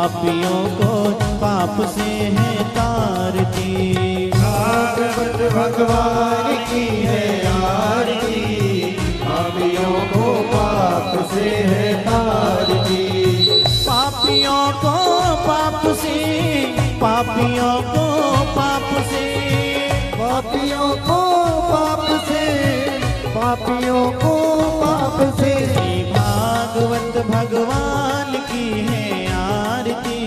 पापियों को पाप से है तारती। भागवत भगवान की है आरती, पापियों को पाप से है तारती। पापियों को पाप से, पापियों को पाप से, पापियों को पाप से, पापियों को पाप से। भागवत भगवान की है आरती,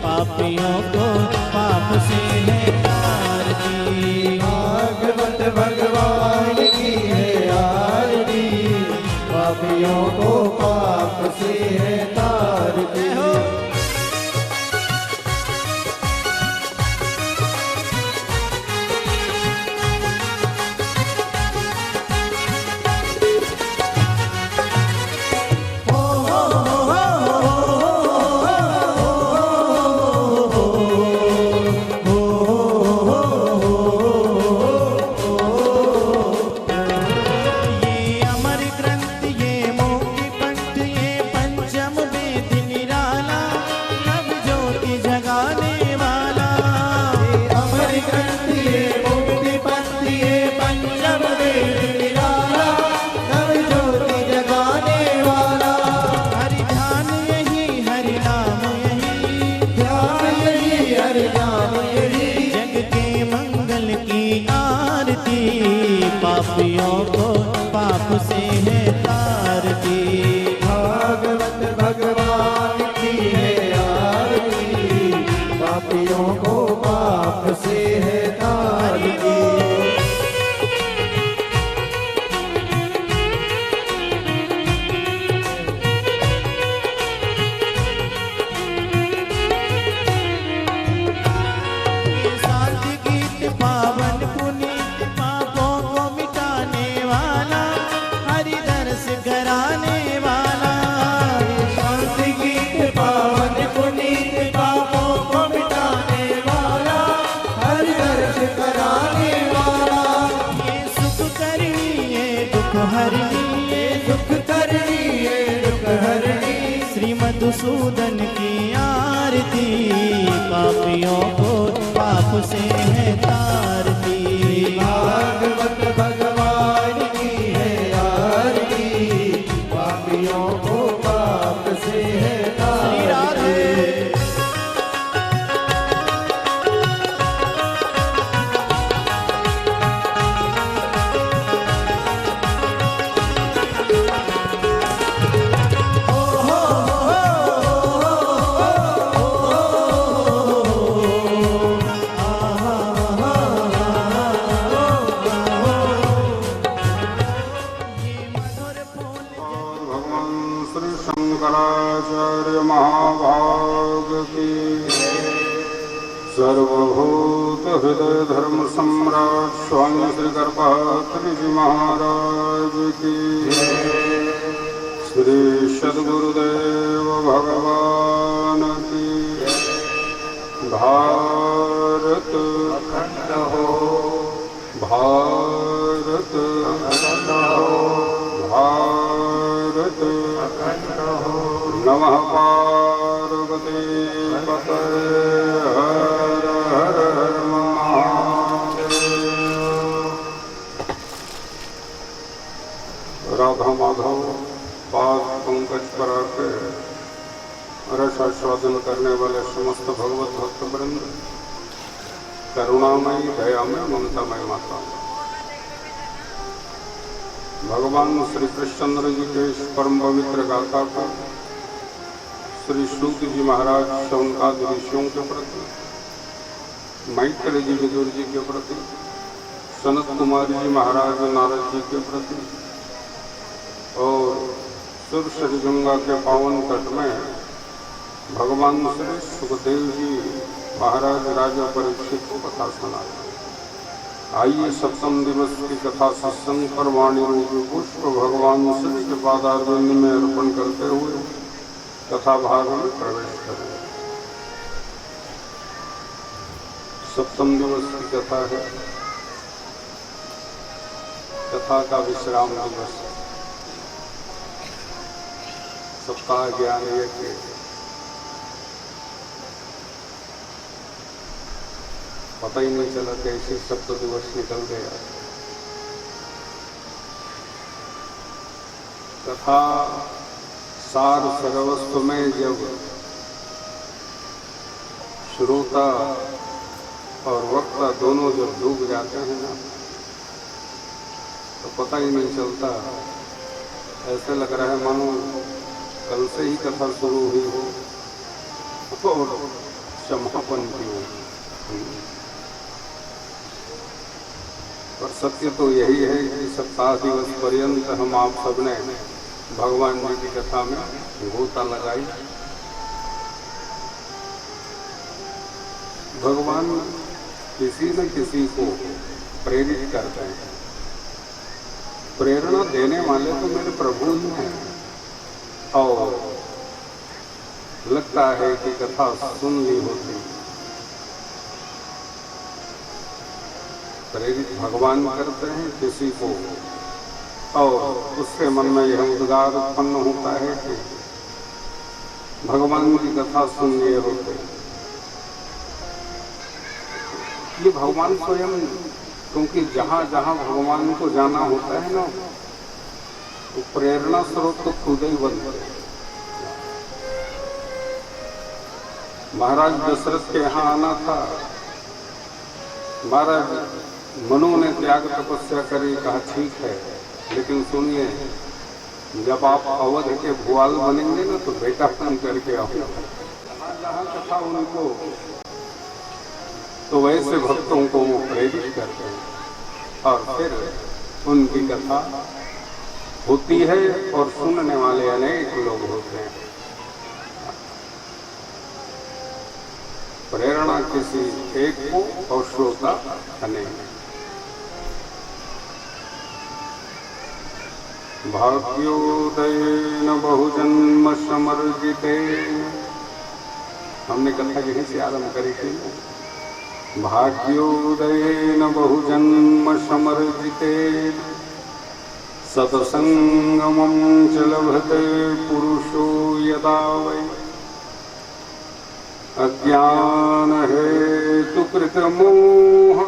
पापियों को पाप से है तारती। भागवत भगवान की है आरती, पापियों को पाप से है तारती। पापियों को पाप से है तारती। भागवत भगवान की है आरती, पापियों को पाप से है तारती। मधुसूदन की आरती, पापियों को पाप से है तारती। भागवत भगवान की है आरती, पापियों को पाप से है तारती। शंकराचार्य महाभाग की, सर्वभूत हृदय धर्म सम्राट स्वामी श्री कर्पात्री जी महाराज की, श्री सद्गुरुदेव भगवान की। भारत अखंड हो, भारत अखंड हो, भारत अखंड हो। नमः पार्वती पतये हर हर हर महादेव। राधा माधव पाद पंकज पर आके रसास्वादन करने वाले समस्त भगवत भक्त वृंद, करुणामयी दयामय ममतामय माता, भगवान श्री कृष्णचंद्र जी के इस परम पवित्र गाथा को श्री सूत जी महाराज शौनकादि ऋषियों के प्रति, मैत्रेय जी विदुर जी के प्रति, सनत कुमार जी महाराज नारद जी के प्रति और सुरसरी गंगा के पावन तट में भगवान श्री सुखदेव जी महाराज राजा परीक्षित को कथा सुनाई। आइए सप्तम दिवस की कथा सत्संग पर वाणी रूपी पुष्प भगवान श्री के पादारविंद में अर्पण करते हुए कथा भाग में प्रवेश करें। सप्तम दिवस की कथा है, कथा का विश्राम दिवस। सप्ताह ज्ञान ये के पता ही नहीं चला कैसे सप्त दिवस निकल गया। तथा सार सर्वस्व में जब श्रोता और वक्ता दोनों जब डूब जाते हैं ना, तो पता ही नहीं चलता। ऐसे लग रहा है मानो कल से ही कथा शुरू हुई हो और समापन की हो। पर सत्य तो यही है कि सप्ताह दिवस पर्यंत हम आप सबने भगवान जी की कथा में गोता लगाई। भगवान किसी न किसी को प्रेरित करते हैं। प्रेरणा देने वाले तो मेरे प्रभु ही हैं। और लगता है कि कथा सुन ली होती, प्रेरित भगवान करते हैं किसी को, और उससे मन में यह उद्गार उत्पन्न होता है कि भगवान की कथा सुन लिए होते। ये भगवान स्वयं, क्योंकि जहाँ जहाँ भगवान को जाना होता है ना, तो प्रेरणा स्रोत तो खुद ही बनते हैं। महाराज दशरथ के यहाँ आना था। महाराज मनु ने त्याग तपस्या करी, कहा ठीक है, लेकिन सुनिए, जब आप अवध के भुआल बनेंगे ना तो बेटा बन करके आओ। जहाँ कथा उनको, तो वैसे भक्तों को वो प्रेरित करते हैं और फिर उनकी कथा होती है और सुनने वाले अनेक लोग होते हैं। प्रेरणा किसी एक को और श्रोता अनेक। भाग्योदयेन बहुजन्म समर्जितेन, हमने कथा यहीं से आरंभ करी थी। भाग्योदयेन बहुजन्म समर्जितेन सत्संगमं च लभते पुरुषो यदा वै अज्ञान हेतुकृत मोह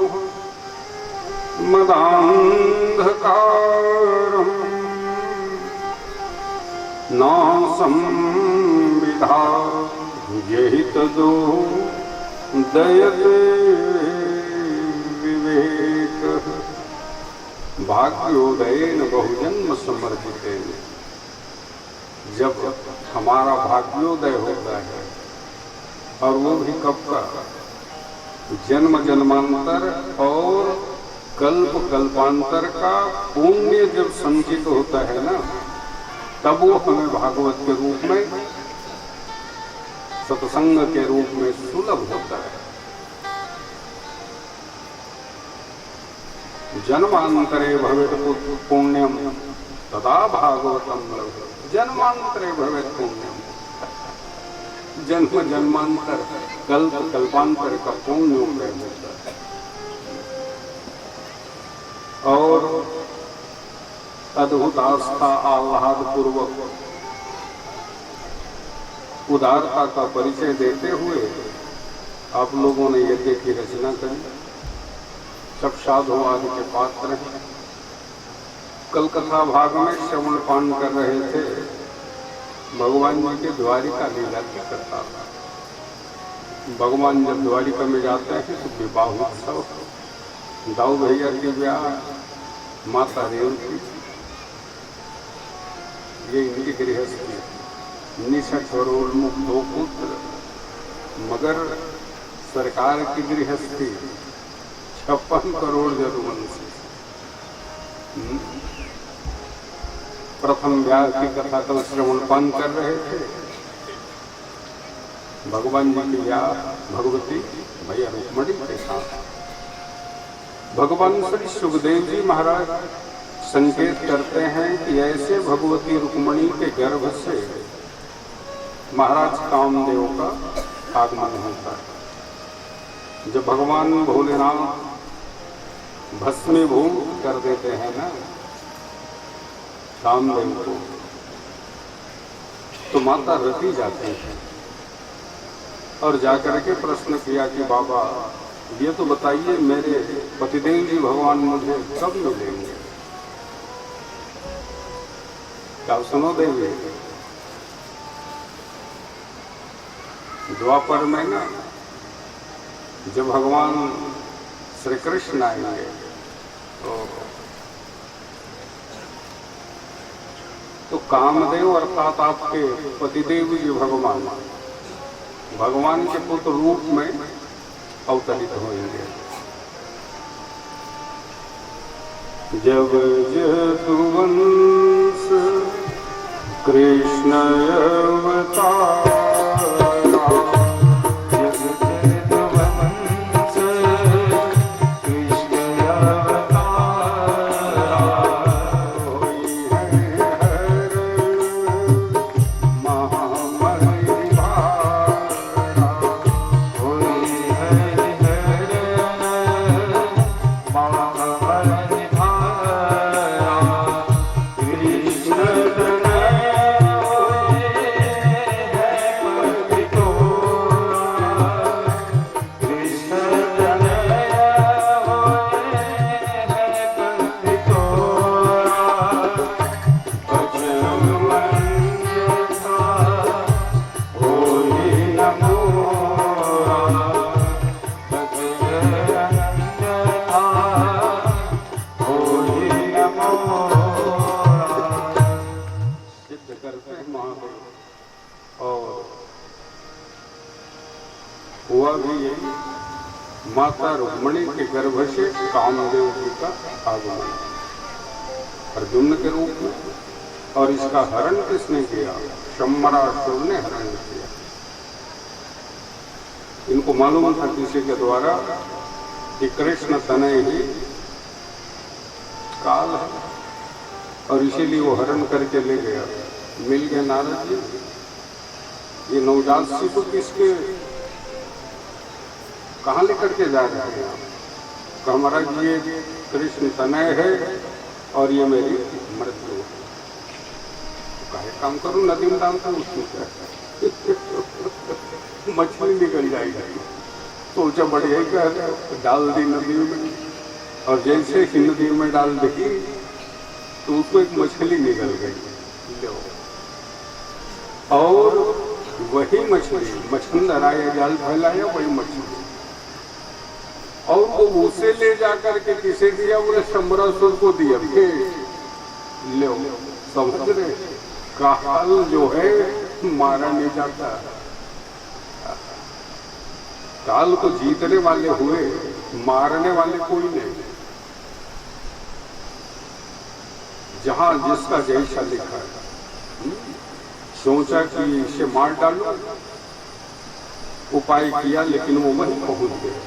मदान्धकारम् नासं विधा यहि तदो दयते विवेक। भाग्योदयेन बहुजन्म समर्जितेन, जब हमारा भाग्योदय होता है, और वो भी कब का, जन्म जन्मांतर और कल्प कल्पांतर का पुण्य जब संचित होता है ना, तब वो हमें भागवत के रूप में, सत्संग के रूप में सुलभ होता है। जन्मांतरे भवेत् पुण्यम तदा भागवतम लभते। जन्मांतरे भवेत् पुण्यम, जन्म जन्मांतर कल्प कल्पांतर का पुण्य उदय होता है। और अद्भुत आस्था आह्लाद पूर्वक उदारता का परिचय देते हुए आप लोगों ने यज्ञ की रचना करी। सब साधु आदि के पात्र हैं। कल कथा भाग में श्रवण पान कर रहे थे भगवान जी के द्वारिका लीला की कथा। भगवान जब द्वारिका में जाते हैं तो विवाह उत्सव, दाऊ भैया की ब्याह, माता रेवती, ये इनकी गृहस्थी। निषठ और उन्मुख दो पुत्र, मगर सरकार की गृहस्थी 56 करोड़ जदुवंशी। प्रथम ब्याह की कथा कल श्रवण पान कर रहे थे। भगवान जी की ब्याह भगवती भैया रुक्मणी के साथ। भगवान श्री सुखदेव जी महाराज संकेत करते हैं कि ऐसे भगवती रुक्मणी के गर्भ से महाराज कामदेव का आगमन होता है। जब भगवान भोलेनाथ भस्मीभूत कर देते हैं ना कामदेव को, तो माता रति जाती है और जाकर के प्रश्न किया कि बाबा ये तो बताइए मेरे पतिदेव जी भगवान मुझे कब मिलेंगे? क्या सुनो देवी, द्वापर में ना जब भगवान श्री कृष्ण आएंगे तो कामदेव अर्थात आपके पतिदेव जी भगवान के पुत्र रूप में अवतरित होंगे। जब यदुवंश कृष्ण अवतारा, हुआ भी यही, माता रुक्मिणी के गर्भ से कामदेव जी का आगमन अर्जुन के रूप में। और इसका हरण किसने किया? शम्बरासुर ने हरण किया। इनको मालूम था किसी के द्वारा कि कृष्ण तनय ही काल है, और इसीलिए वो हरण करके ले गया। मिल गए नारद जी, ये नवजात शिशु किसके कहाँ लेकर के जा रहे हैं? तो हमारा ये कृष्ण तनय है और ये मेरी मृत्यु है। काहे काम करूं, नदी में डालता हूँ, उसमें क्या मछली निकल जाएगी। सोचा बढ़िया ही कह रहे, डाल दी नदी में, और जैसे ही नदी में डाल दी तो उसको एक मछली निकल गई। और वही मछली मछुंदर आया, जाल फैलाया, वही मछली, और वो उसे ले जाकर के किसे दिया? बोले शंबरासुर को दिया। ले समझ रहे, काल जो है मारा नहीं जाता। काल को जीतने वाले हुए, मारने वाले कोई नहीं। जहां जिसका जैसा लिखा है, सोचा कि इसे मार डालो, उपाय किया, लेकिन वो वहीं पहुंच गए।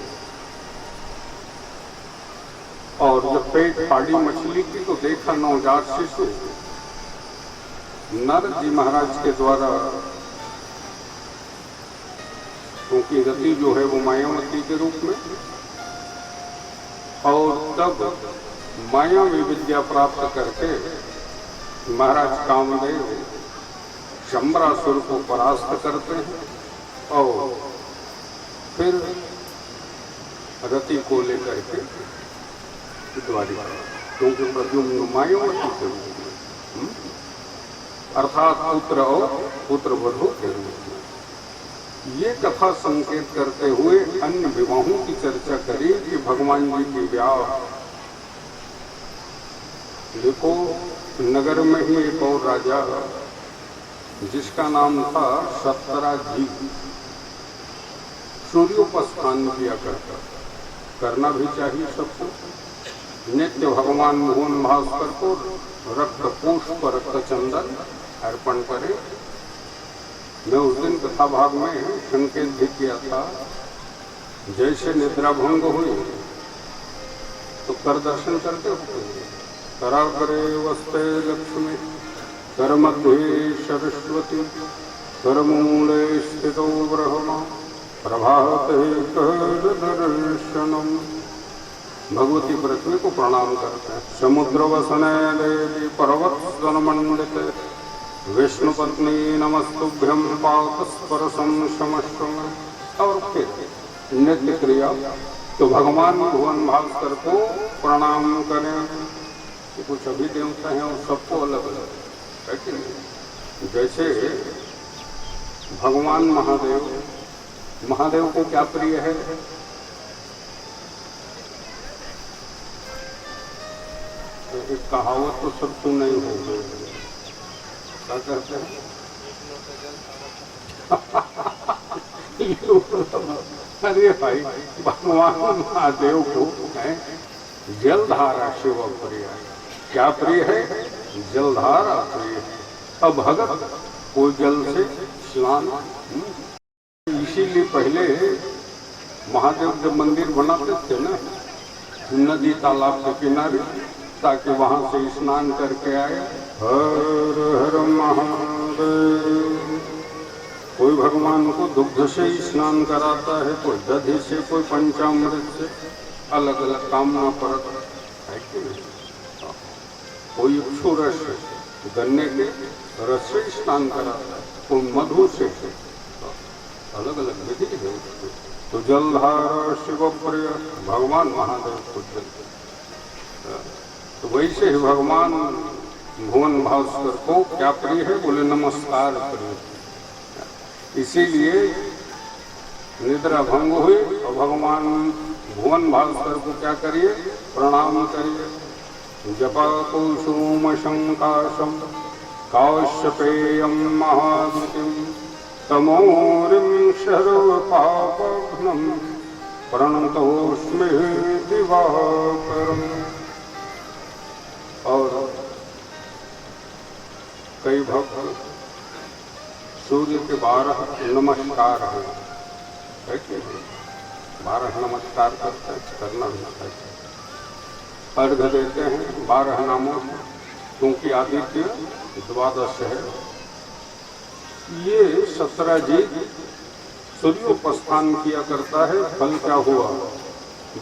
और जब पेट फाड़ी मछली की तो देखा नवजात शिशु नारद जी महाराज के द्वारा, क्योंकि रति जो है वो मायावती के रूप में, और तब मायावी विद्या प्राप्त करके महाराज कामदेव शंबरासुर को परास्त करते हैं और फिर रति को लेकर के द्वारिका, क्योंकि प्रद्युम्न मायावती के रूप में, अर्थात पुत्र और पुत्र वधू के रूप में। ये कथा संकेत करते हुए अन्य विवाहों की चर्चा करी कि भगवान जी की ब्याह। देखो, नगर में ही एक और राजा जिसका नाम था सत्तराजी, सूर्योपास्थान किया करना भी चाहिए सबको। नित्य भगवान मोहन भास्कर को रक्त पुष्प रक्त चंदन अर्पण करे। मैं उस दिन कथा भाग में संकेत भी किया था, जैसे निद्रा भंग हुई तो कर दर्शन करते हुए करा करे वस्ते लक्ष्मी, कर मध्य सरस्वती, कर मूले स्थितो ब्रह्मा, प्रभाते कर दर्शनम। भगवती पृथ्वी को प्रणाम करते हैं। समुद्र वसने देवी पर्वत सन मंडित, विष्णु पत्नी नमस्तुभ्यं पात स्पर्शम समस्तम। और फिर नित्य क्रिया तो भगवान भुवन भास्कर को प्रणाम करें। तो कुछ अभी देवता हैं और सबको अलग अलग है कि नहीं। जैसे भगवान महादेव, महादेव को क्या प्रिय है? एक कहावत तो सब सुना ही होगा, क्या कहते हैं? अरे भाई, भगवान महादेव को है जलधारा शिव प्रिय। क्या प्रिय है? जलधारा प्रिय है। अब भगत को जल से स्नान, इसीलिए पहले महादेव जब मंदिर बनाते थे ना, नदी तालाब के किनारे, ताकि वहां से स्नान करके आए। हर हर महादेव। कोई भगवान को दुग्ध से स्नान कराता है, कोई दधि से, कोई पंचामृत से, अलग अलग कामना परत है कि नहीं। कोई इक्षु रस गन्ने के रस से स्नान कराता है, कोई मधु से, अलग अलग विधि है। तो जलधारा शिव प्रिय, भगवान महादेव को जल। तो वैसे ही भगवान भुवन भास्कर को क्या प्रिय है? बोले नमस्कार प्रिय। इसीलिए निद्रा भंग हुई और भगवान भुवन भास्कर को क्या करिए? प्रणाम करिए। जपा कुसुम शंकाशम काश्यपेयम महाद्युतिम तमोरिम सर्वपापघ्नं प्रणतोस्मि दिवाकरम्। और कई भक्त सूर्य के 12 नमस्कार है कि 12 नमस्कार करना है। अर्घ देते हैं 12 नामों से, क्योंकि आदित्य 12 है। ये 17 जी सूर्योपस्थान किया करता है। फल क्या हुआ?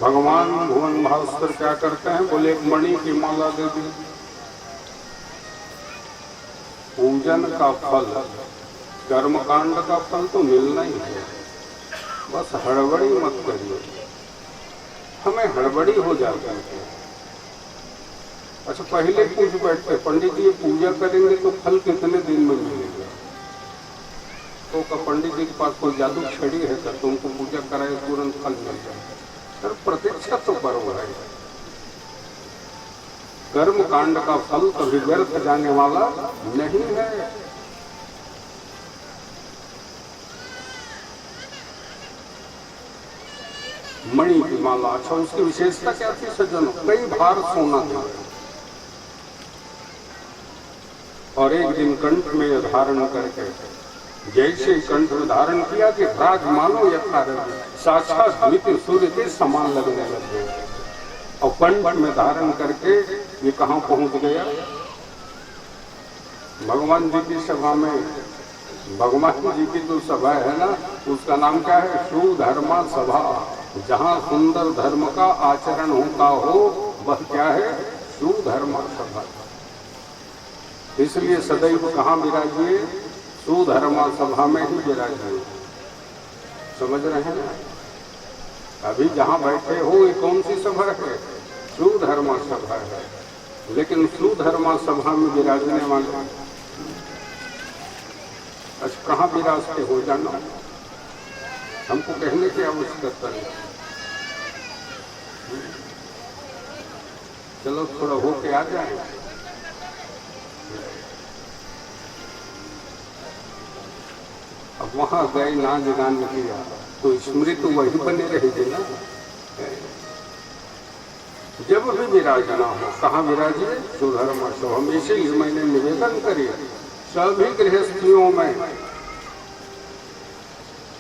भगवान भुवन भास्कर क्या करते हैं? बोले एक मणि की माला दे दी। पूजन का फल, कर्मकांड का फल तो मिलना ही है। बस हड़बड़ी मत करिए, हमें हड़बड़ी हो जाती है। अच्छा, पहले पूछ बैठते पंडित जी पूजा करेंगे तो फल कितने दिन में मिलेगा? तो पंडित जी के पास कोई जादू छड़ी है तो तुमको पूजा कराए तुरंत फल मिल जाए? सर, प्रतीक्षा तो पर्व है। कर्म कांड का फल कभी व्यर्थ जाने वाला नहीं है। मणि की माला, अच्छा उसकी विशेषता क्या थी सज्जनों? कई बार सोना था और एक दिन कंठ में धारण करके, जैसे कंठ में धारण किया कि राज मानो यथारथ साक्षात द्वितीय सूर्य के समान लगने लगे। और कंठ में धारण करके ये कहाँ पहुंच गया? भगवान जी की सभा में। भगवान जी की जो सभा है ना, उसका नाम क्या है? सुधर्मा सभा। जहाँ सुंदर धर्म का आचरण होता हो वह क्या है? सुधर्मा सभा। इसलिए सदैव कहाँ विराजिए? सुधर्मा सभा में ही विराजिए। समझ रहे हैं ना? अभी जहाँ बैठे हो ये कौन सी सभा है? सुधर्मा सभा है। लेकिन सुधर्मा सभा में विराजने वाले अच्छा कहाँ विराजते हो? जानो, हमको कहने की आवश्यकता नहीं। चलो थोड़ा होके आ जाए। अब वहां गए नाच गान किया तो स्मृति वही बने रहेगी ना। जब भी विराजना हो, कहाँ विराजिए? सुधर्मा सभा में। इसीलिए मैंने निवेदन करी सभी गृहस्थियों में,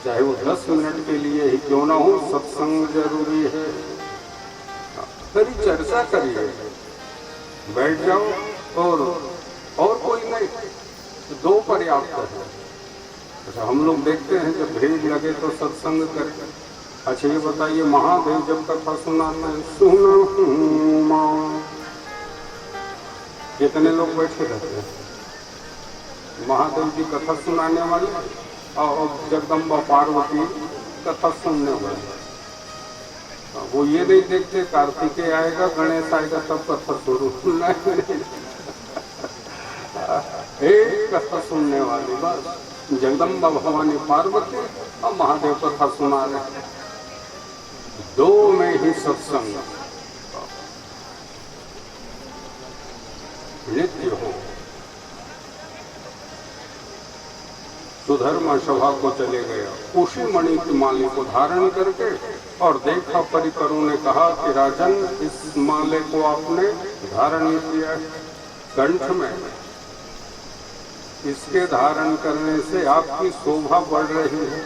चाहे वो 10 मिनट के लिए ही क्यों ना हो, सत्संग जरूरी है। फिर चर्चा करिए, बैठ जाओ और कोई नहीं, 2 पर्याप्त है। अच्छा, हम लोग देखते हैं जब भीड़ लगे तो सत्संग करें। अच्छा ये बताइए, महादेव जब कथा सुनाते हैं, सुनो कितने लोग बैठे रहते हैं? महादेव जी कथा सुनाने वाले और जगदम्बा पार्वती कथा सुनने वाले। वो ये नहीं देखते कार्तिकेय आएगा गणेश आएगा तब कथा शुरू। एक कथा सुनने वाली बस जगदम्बा भवानी पार्वती और महादेव कथा सुना रहे, दो में ही सत्संग नित्य हो। सुधर्मा सभा को चले गया, उसी मणि की माले को धारण करके, और देखा परिकरों ने कहा कि राजन इस माले को आपने धारण किया कंठ में, इसके धारण करने से आपकी शोभा बढ़ रही है,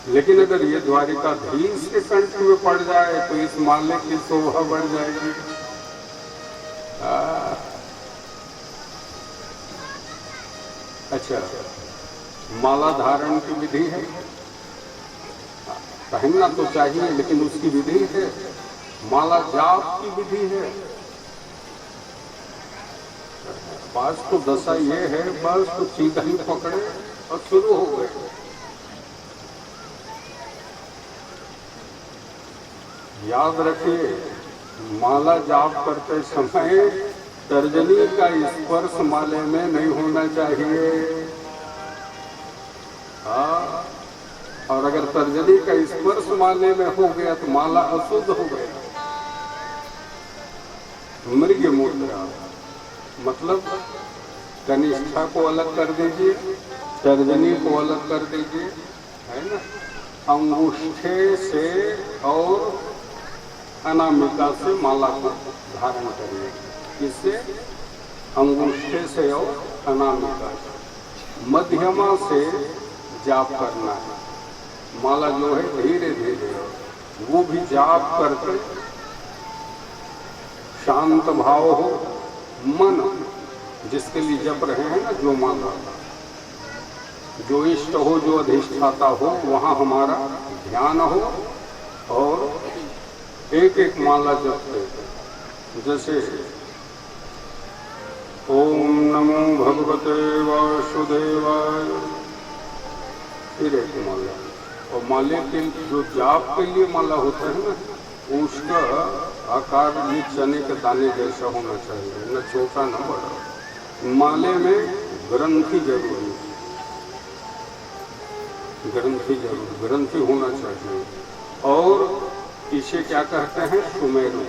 लेकिन अगर ये द्वारिकाधीश के कंठ में पड़ जाए तो इस माले की शोभा बढ़ जाएगी। अच्छा, माला धारण की विधि है, पहनना तो चाहिए लेकिन उसकी विधि है। माला जाप की विधि है। पास तो दशा ये है, बस तो सीधा ही पकड़े और शुरू हो गए। याद रखिए, माला जाप करते समय तर्जनी का स्पर्श माले में नहीं होना चाहिए। हाँ, और अगर तर्जनी का स्पर्श माले में हो गया तो माला अशुद्ध हो गया। मृग मुद्रा मतलब कनिष्ठा को अलग कर दीजिए, तर्जनी को अलग कर दीजिए, है ना। अंगूठे से और अनामिका से माला को धारण करिए। इससे अंगूठे से और अनामिका से, मध्यमा से जाप करना है। माला जो है धीरे धीरे, वो भी जाप करके शांत भाव हो, मन जिसके लिए जप रहे हैं ना, जो माला, जो इष्ट हो, जो अधिष्ठाता हो, वहाँ हमारा ध्यान हो, और एक एक माला जपते, जैसे ओम नमो भगवते वासुदेवाय, फिर एक माला। और माले के जो जाप के लिए माला होता है ना, उसका आकार भी चने के दाने जैसा होना चाहिए, न छोटा न बड़ा। माले में ग्रंथि जरूरी, ग्रंथि होना चाहिए। और इसे क्या कहते हैं? सुमेरु।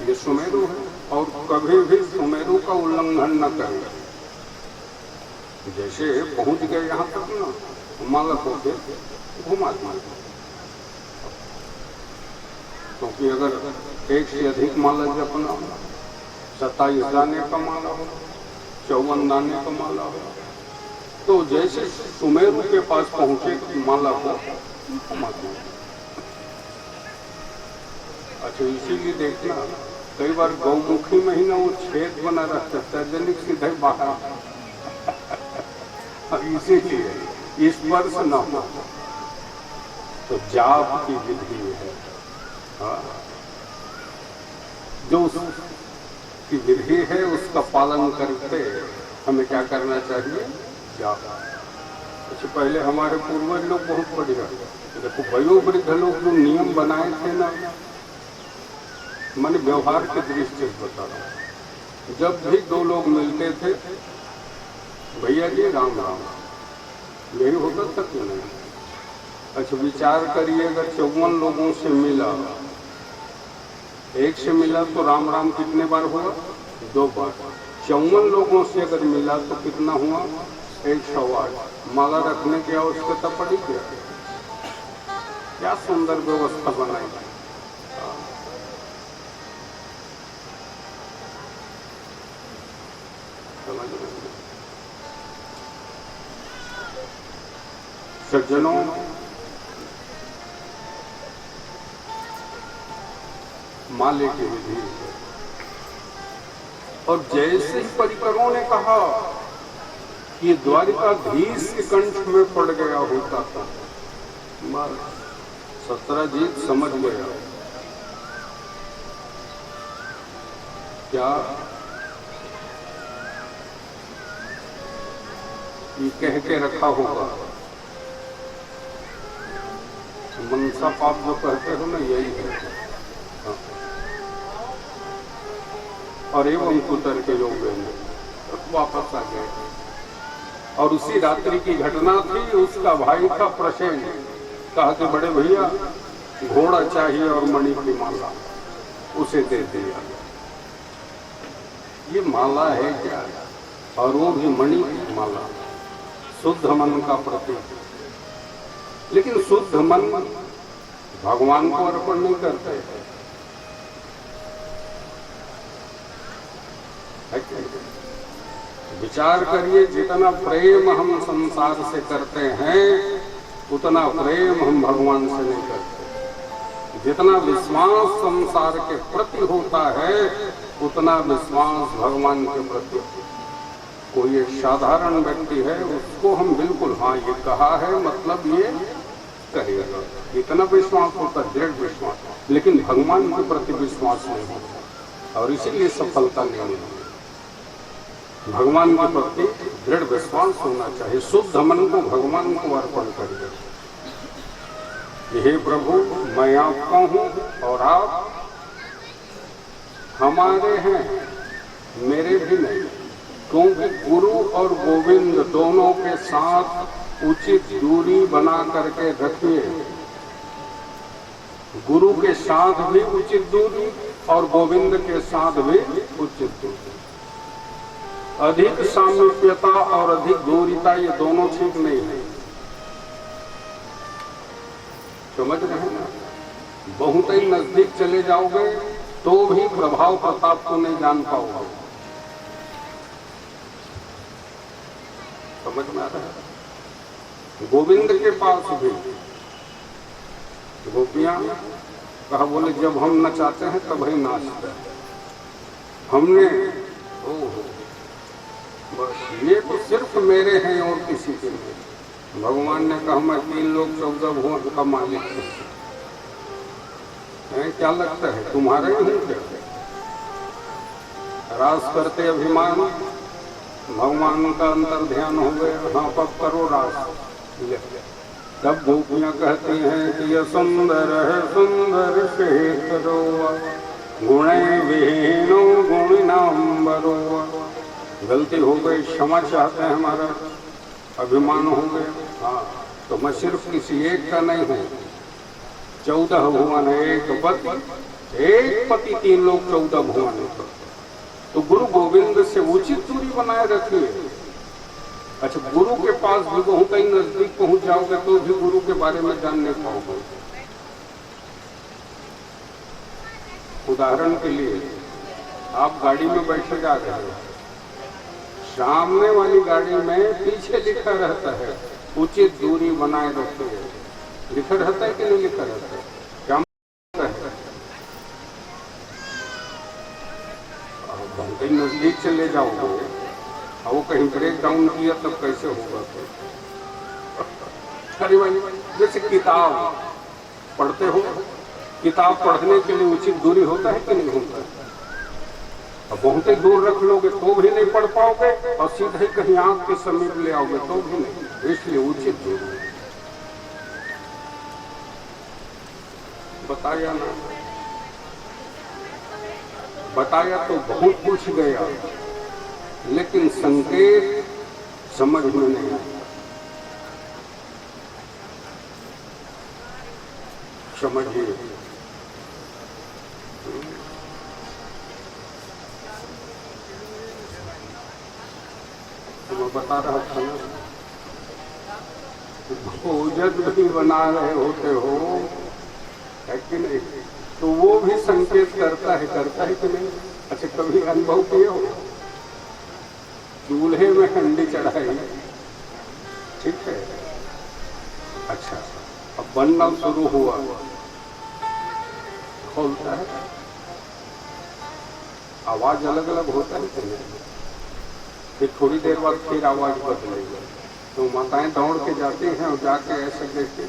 ये सुमेरु है, और कभी भी सुमेरु का उल्लंघन न करें। जैसे पहुंच गए यहाँ तक ना, माला को घुमा दें, क्योंकि अगर एक से अधिक माला जपना, 27 दाने का माला हो, 54 दाने का माला हो, तो जैसे सुमेरु के पास पहुंचे माला को घुमा दें। अच्छा, इसीलिए देखना कई बार गौमुखी में ही ना वो छेद बना रहता है, तर्जनी सीधे बाहर। इसीलिए स्पर्श न हो, तो जाप की विधि है। हाँ, जो उसकी विधि है उसका पालन करते हमें क्या करना चाहिए? जाप। अच्छा, पहले हमारे पूर्वज लोग बहुत बढ़िया, देखो वयोवृद्ध लोग जो नियम बनाए थे ना, मैंने व्यवहार की दृष्टि से बता रहा हूँ। जब भी दो लोग मिलते थे, भैया जी राम राम, यही होता था क्यों नहीं? अच्छा, विचार करिए, अगर 54 लोगों से मिला, एक से मिला तो राम राम कितने बार हुआ? 2 बार। 54 लोगों से अगर मिला तो कितना हुआ? 108। माला रखने की आवश्यकता पड़ी क्या? क्या सुंदर व्यवस्था बनाई। सज्जनों, माले की विधि, और जैसे ही परिकरों ने कहा कि ये द्वारिकाधीश के कंठ में पड़ गया होता था, सत्रजीत समझ गया क्या ये कह के रखा होगा मनसा पाप जो कहते हो ना, यही है। हाँ। और एवं कुतर के योग में वापस आ गए। और उसी रात्रि की घटना थी। उसका भाई था प्रसेन, कहा कि बड़े भैया घोड़ा चाहिए और मणि की माला, उसे दे दिया। ये माला है क्या? और वो भी मणि की माला, शुद्ध मन का प्रतीक। लेकिन शुद्ध मन भगवान को अर्पण नहीं करते है क्या? विचार करिए, जितना प्रेम हम संसार से करते हैं उतना प्रेम हम भगवान से नहीं करते। जितना विश्वास संसार के प्रति होता है उतना विश्वास भगवान के प्रति। कोई एक साधारण व्यक्ति है, उसको हम बिल्कुल हाँ ये कहा है मतलब ये करेगा, इतना विश्वास होता, दृढ़ विश्वास। लेकिन भगवान के प्रति विश्वास नहीं होता और इसीलिए सफलता नहीं मिलती। भगवान के प्रति दृढ़ विश्वास होना चाहिए। शुद्ध मन को भगवान को अर्पण करिए। हे प्रभु, मैं आपका हूँ और आप हमारे हैं, मेरे भी नहीं। क्योंकि गुरु और गोविंद दोनों के साथ उचित दूरी बना करके रखिए। गुरु के साथ भी उचित दूरी और गोविंद के साथ भी उचित दूरी। अधिक सामीप्यता और अधिक दूरिता ये दोनों ठीक नहीं है। समझ रहे हैं ना? बहुत ही नजदीक चले जाओगे तो भी प्रभाव प्रताप को नहीं जान पाओगे। समझ में आ रहा है? गोविंद के पास भी गोपियां कहा, बोले जब हम नचाते हैं तब ही नाचते हैं। हमने ओह बस ये तो सिर्फ मेरे हैं और किसी के नहीं। भगवान ने कहा मैं 3 लोक 14 भुवन का मालिक है। क्या लगता है तुम्हारे ही क्या? रास करते अभिमान, भगवान का अंतर ध्यान हो गया, हाँ पब करो रास। तब गोपियां कहती हैं कि यह सुंदर है सुंदर शेखरो गुणे विहीनो गुणिनाम्बरो। गलती हो गई, क्षमा चाहते हैं, हमारा अभिमान हो गया। हाँ, तो मैं सिर्फ किसी एक का नहीं हूँ। 14 भुवन, एक पति 3 लोग 14 भुवन। तो गुरु गोविंद से उचित दूरी बनाए रखिए। अच्छा, गुरु के पास भी बहुत ही नजदीक पहुंच जाओगे तो भी गुरु के बारे में जान नहीं पाओगे। उदाहरण के लिए, आप गाड़ी में बैठे जा रहे हो, सामने वाली गाड़ी में पीछे लिखा रहता है उचित दूरी बनाए रखिए। लिखा रहता है कि नहीं लिखा रहता है? क्या है? बहुत ही नजदीक चले जाओगे और वो कहीं ब्रेक डाउन किया तब कैसे होगा? अरे भाई, जैसे किताब पढ़ते हो, किताब पढ़ने के लिए उचित दूरी होता है कि नहीं होता है? अब बहुत ही दूर रख लोगे तो भी नहीं पढ़ पाओगे और सीधे कहीं आंख के समीप ले आओगे तो भी नहीं। इसलिए उचित दूरी बताया ना, बताया तो बहुत कुछ गया, लेकिन संकेत समझ में नहीं आया। समझिए, मैं बता रहा था ना, भोजन भी बना रहे होते हो है कि नहीं, तो वो भी संकेत करता है कि नहीं? अच्छा, कभी अनुभव किए हो? चूल्हे में हंडी चढ़ाई, ठीक है, अच्छा, अब बनना शुरू हुआ, खोलता है, आवाज अलग अलग होता है कि नहीं? फिर थोड़ी देर बाद फिर आवाज बदलेगी, तो माताएं दौड़ के जाती हैं और जाके ऐसे देखते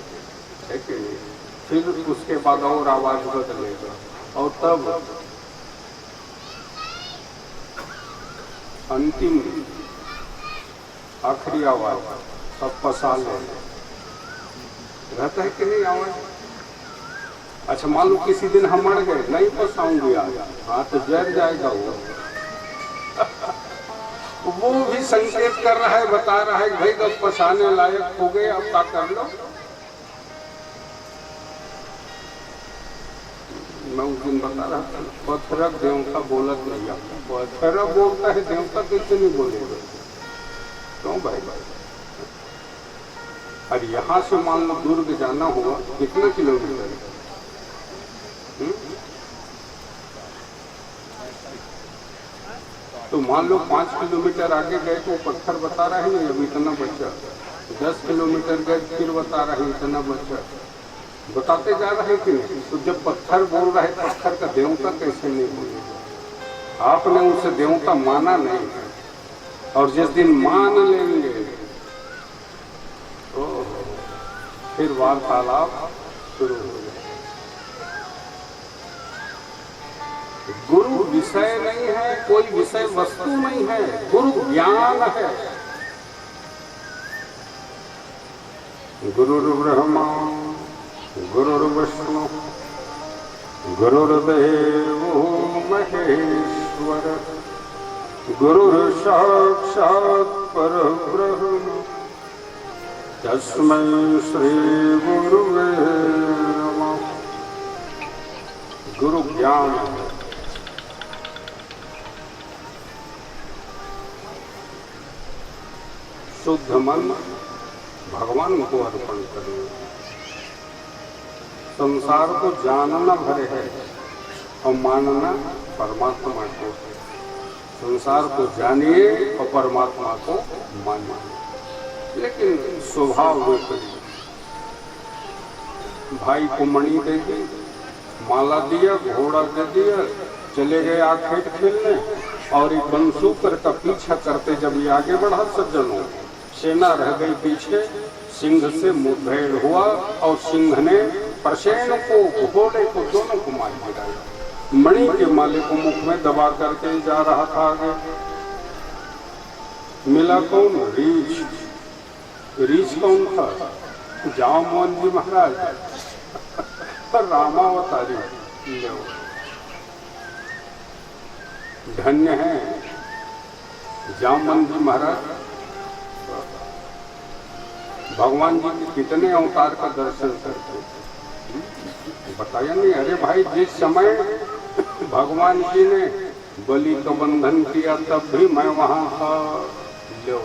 है कि नहीं? फिर उसके बाद और आवाज बदलेगा और तब अंतिम आखिरी आवाज सब पसा ले रहता है कि नहीं? आवाज अच्छा मान लो किसी दिन हम मर गए, नहीं फंसाऊंगी आज, हाँ तो जर जाएगा वो भी संकेत कर रहा है, बता रहा है भाई जब फंसाने लायक हो गए अब क्या कर लो। मैं उस दिन बता रहा था पत्थर देवता बोलत नहीं, पत्थर बोलता है देवता कैसे नहीं बोलेगा, क्यों भाई? और यहाँ से मान लो दुर्ग जाना हुआ कितना किलोमीटर है? तो मान लो 5 किलोमीटर आगे गए तो पत्थर बता रहा है नहीं अभी इतना बच्चा, 10 किलोमीटर गए फिर बता रहा है इतना बच्चा, बताते जा रहे हैं कि नहीं? तो जब पत्थर बोल रहा है पत्थर का देवता कैसे नहीं बोलेगा? आपने उसे देवता माना नहीं, और जिस दिन मान लेंगे तो फिर वार्तालाप शुरू हो जाए। गुरु विषय नहीं है, कोई विषय वस्तु नहीं है, गुरु ज्ञान है। गुरुर्ब्रह्मा गुरुर्विष्णु गुरुर्देवो महेश्वर गुरुर्साक्षात् परब्रह्म तस्मै श्री गुरुवे नमः। गुरु ज्ञान है। शुद्ध मन भगवान को अर्पण करें। संसार को जानना भरे है और मानना परमात्मा को। संसार को जानिए और परमात्मा को मानिए। लेकिन स्वभाव में करिए। भाई को मणि दे दी, माला दिया, घोड़ा दे दिया, चले गए आखेट खेलने, और एक बंसूकर का पीछा करते जब ये आगे बढ़ा सज्जनों, सेना रह गई पीछे, सिंह से मुठभेड़ हुआ और सिंह ने प्रसेन को, घोड़े को, दोनों को मार गिराया। मणि के माले को मुख में दबा करके जा रहा था आगे। मिला कौन? रीछ। रीछ कौन था? जामवंत जी महाराज पर रामावतारी। धन्य है जामवंत जी महाराज। भगवान जी के कितने अवतार का दर्शन करते बताया नहीं। अरे भाई जिस समय भगवान जी ने बलि का बंधन किया तब भी मैं वहां था। लो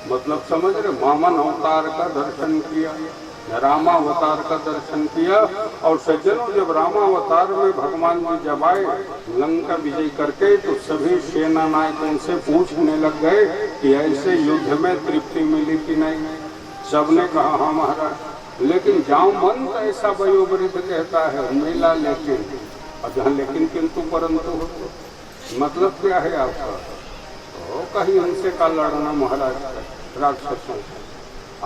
मतलब समझ रहे, वामन अवतार का दर्शन किया, रामावतार का दर्शन किया। और सज्जनों जब रामावतार में भगवान जी जब आए लंका विजय करके, तो सभी सेना नायकों से पूछने लग गए कि ऐसे युद्ध में तृप्ति मिली कि नहीं। सबने कहा हाँ महाराज। लेकिन जामवंत ऐसा वयोवृद्ध कहता है मिला लेकिन, और जहाँ लेकिन किंतु परंतु मतलब क्या है आपका? तो कहीं उनसे का लड़ना महाराज राक्षसों से।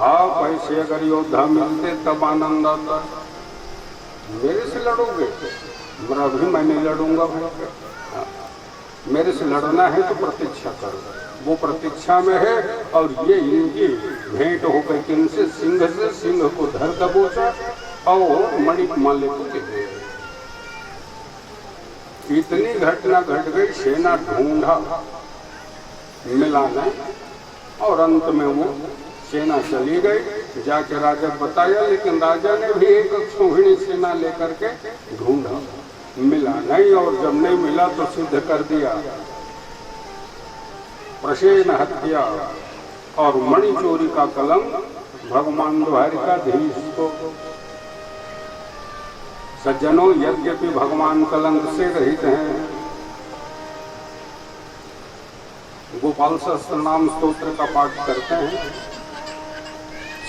आप ऐसे अगर योद्धा मिलते तब आनंद आता। मेरे से लड़ोगे? मेरा भी मैं नहीं लड़ूंगा भाई। मेरे से लड़ना है तो प्रतीक्षा करो। वो प्रतीक्षा में है, और ये इनकी भेंट हो गई कि इनसे सिंह से, सिंह को धर दबोचा और मणि माले को दे दिया। इतनी घटना घट गई, सेना ढूंढा मिला नहीं, और अंत में वो सेना चली गई। जाके राजा बताया, लेकिन राजा ने भी एक सोहिणी सेना लेकर के ढूंढा, मिला नहीं। और जब नहीं मिला तो सिद्ध कर दिया प्रसेन हत्या और मणि चोरी का कलंक भगवान द्वारिकाधीश को। सज्जनों यद्यपि भगवान कलंक से रहित हैं, गोपाल सहस्त्र नाम स्तोत्र का पाठ करते हैं।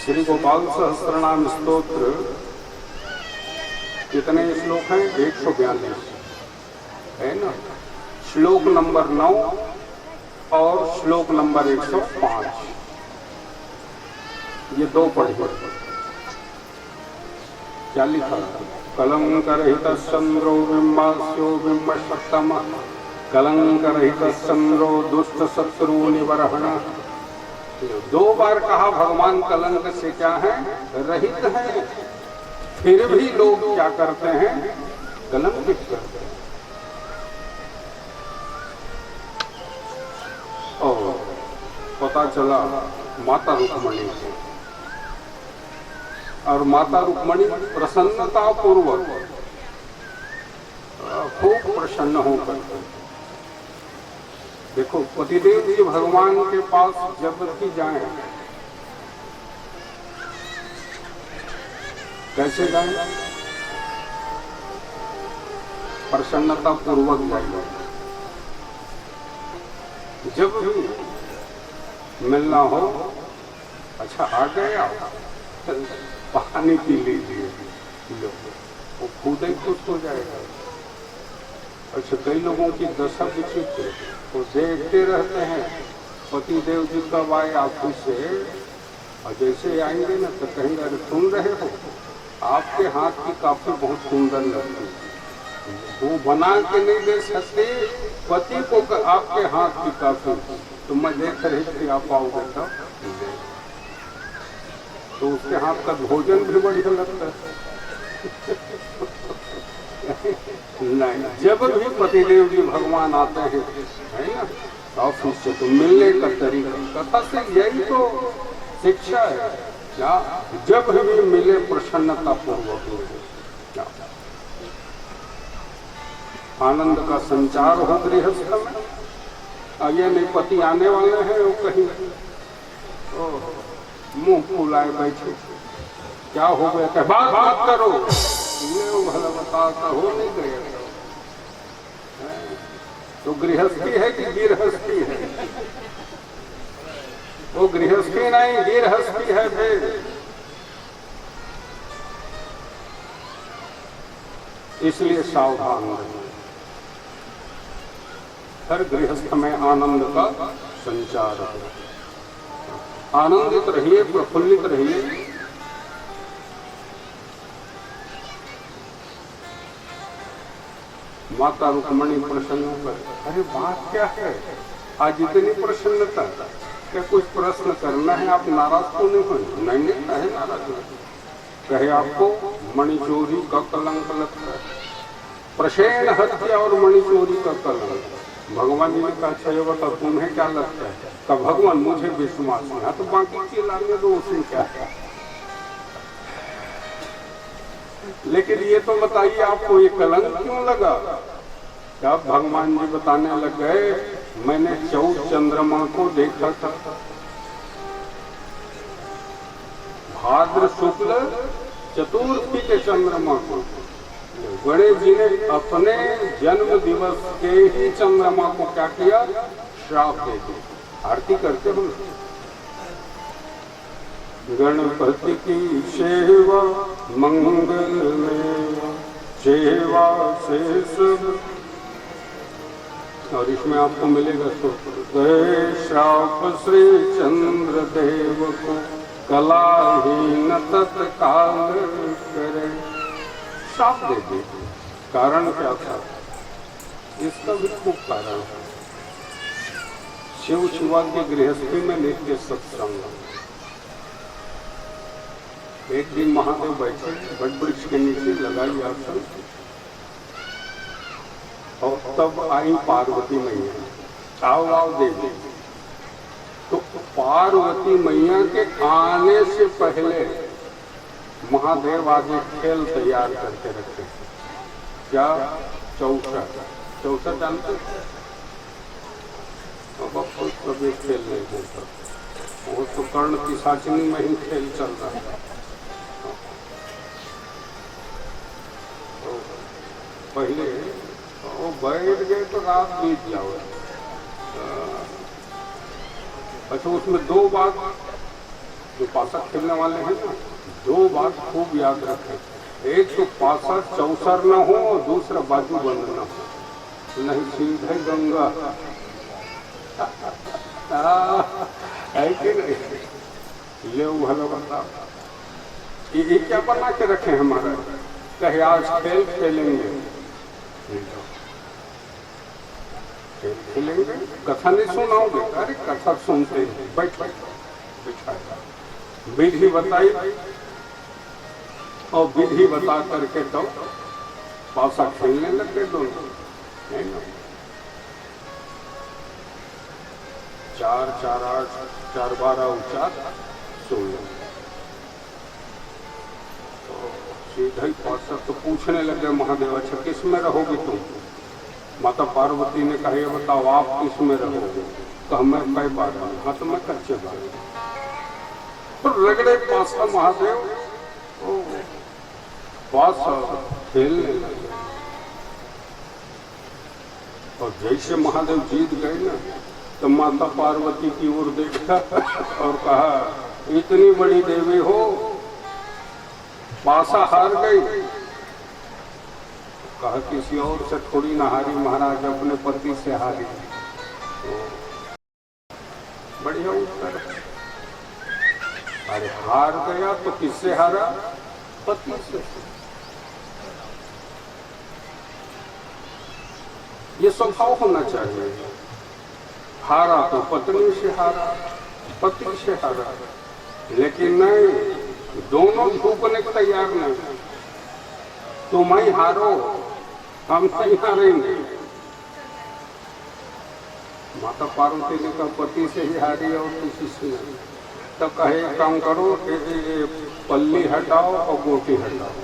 श्री गोपाल सहस्त्र नाम स्तोत्र कितने श्लोक हैं? 142 है ना। श्लोक नंबर 9 और श्लोक नंबर 105, ये दो पढ़िए। क्या लिखा? कलंक रहित चंद्रो बिंबास्यो बिंबशतम, कलंक रहित चंद्रो दुष्ट शत्रु निवरहण। दो बार कहा भगवान कलंक से क्या है? रहित है। फिर भी लोग क्या करते हैं, कलंकित करते हैं। और पता चला माता रुक्मणी को, और माता रुक्मणी प्रसन्नता पूर्वक खूब प्रसन्न होकर, देखो पतिदेव जी भगवान के पास जब भी जाएं, कैसे जाएं? प्रसन्नता पूर्वक जाएंगे। जब भी मिलना हो, अच्छा आ गए आप, पानी पी लीजिए, लो, वो खुद ही खुश हो जाएगा। अच्छा, कई लोगों की दशा विचित्र है, वो देखते रहते हैं पति देव जी कब आए ऑफिस से, और जैसे आएंगे ना तो कहेंगे अरे सुन रहे हो, आपके हाथ की कॉफी बहुत सुंदर लगती है। वो बना के नहीं दे सकते पति को आपके हाथ की कॉफी, तो मैं देख रही थी आप आओगे तब, तो उसके हाथ का भोजन भी बढ़िया लगता है। नहीं, जब भी पतिदेव जी भगवान आते हैं, है ना, ऑफिस से, तो मिलने का तरीका कथा से यही तो शिक्षा है क्या? जब भी मिले प्रसन्नता पूर्वक मिले, आनंद का संचार हो गृहस्थ में। ये नहीं पति आने वाले हैं, वो कहीं मुंह फुलाए बैठे, क्या हो गया, क्या बात करो, भला बताता हो नहीं गया, तो गृहस्थी है कि गिरहस्थी है? वो गृहस्थी नहीं, गिरहस्थी है। फिर इसलिए सावधान रहिए, हर गृहस्थ में आनंद का संचार है। आनंदित रहिए, प्रफुल्लित रहिए। माता रुक्मणी प्रसन्न होकर, अरे बात क्या है, आज इतनी प्रसन्नता, क्या कुछ प्रश्न करना है? आप नाराज तो नहीं हो? नहीं कहे नाराज नहीं, कहे आपको मणिचोरी का कलंक लगता है, प्रसेन हत्या और मणिचोरी का कलंक। भगवान जी ने कहा, अच्छा ये बता तुम्हें क्या लगता है? का भगवान मुझे विश्वास नहीं, तो बाकी की लाने दो, उसमें क्या है। लेकिन ये तो बताइए आपको ये कलंक क्यों लगा? क्या भगवान जी बताने लग गए, मैंने 14 चंद्रमा को देखा था, भाद्र शुक्ल चतुर्थी के चंद्रमा को। गणेश जी ने अपने जन्म दिवस के ही चंद्रमा को क्या किया? श्राप दे दिया। आरती करते हो, गणपति की सेवा मंगल में सेवा से सब, और इसमें आपको मिलेगा तो श्राप श्री चंद्र देव को कलाहीन तत्काल करे। श्राप दे दे, कारण क्या था? इसका भी खूब कारण है। शिव शिवा की गृहस्थी में नित्य सत्संग। एक दिन महादेव बैठे बट वृक्ष के नीचे, लगाई आसन, और तब आई पार्वती मैया। आओ देवी। तो पार्वती मैया के आने से पहले महादेव आगे खेल तैयार करके रखे। क्या? चौसठ जानते? अब आपको कभी खेल नहीं होता, वो तो कर्ण की साचनी में ही खेल चल रहा है। पहले वो बैठ गए तो रात बीत जाओ। अच्छा, उसमें 2 बात जो पासा खेलने वाले हैं ना, 2 बात खूब याद रखें। एक तो पासा चौसर न हो और दूसरा बाजू बंद न हो, नहीं सीधे गंगा है कि नहीं? ले भला बता, ये क्या बना के रखे हमारा? कहे आज खेल खेलेंगे, खेलेंगे, कथा नहीं सुनाओगे? अरे कथा सुनते हैं, बैठ बिछाया, विधि बताई, और विधि बता करके तो पासा खेलने लगे दोनों, है ना। 4 4 8 4 12 ऊंचा 16। तो सीधा ही पासा तो पूछने लगे महादेव, अच्छा किस में रहोगे तुम? माता पार्वती ने कहा ये बताओ आप किस में रहोगे? तो हमें कई बार, हाँ तो मैं कच्चे बार। तो रगड़े पासा महादेव पासा खेलने लगे। और जैसे महादेव जीत गए ना, तो माता पार्वती की ओर देखा और कहा इतनी बड़ी देवी हो, पासा हार गई। कहा किसी और से थोड़ी ना हारी महाराज, अपने पति से हारी। तो बढ़िया उत्तर। अरे हार गया तो किससे हारा? पति से। ये स्वभाव होना चाहिए। हारा तो पत्नी से हारा, पति से हारा, लेकिन नहीं, दोनों झुकने को तैयार नहीं। तुम ही हारो, हम नहीं हारेंगे। माता पार्वती ने कहा पति से ही हारी और किसी से नहीं। तो कहे काम करो, पल्ली हटाओ और गोटी हटाओ।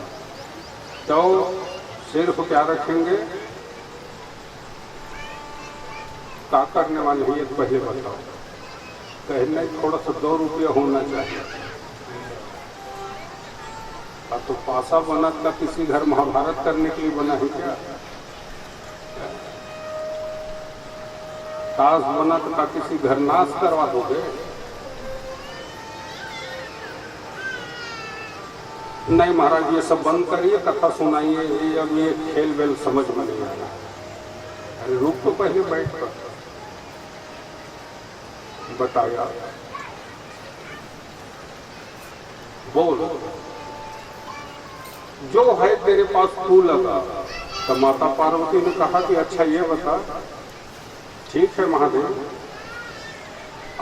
तो सिर को क्या रखेंगे? क्या करने वाले हैं ये तो पहले बताओ। कहने थोड़ा सा 2 रुपया होना चाहिए। तो पासा बना था किसी घर महाभारत करने के लिए बना है क्या? ताश बना था किसी घर नाश करवा दोगे? नहीं महाराज ये सब बंद करिए, कथा सुनाइए, ये अब ये खेल वेल समझ में नहीं आ रहा। अरे रुक तो पहले बैठ कर बताया। बोल जो है तेरे पास तू लगा। तो माता पार्वती ने कहा कि अच्छा ये बता। ठीक है महादेव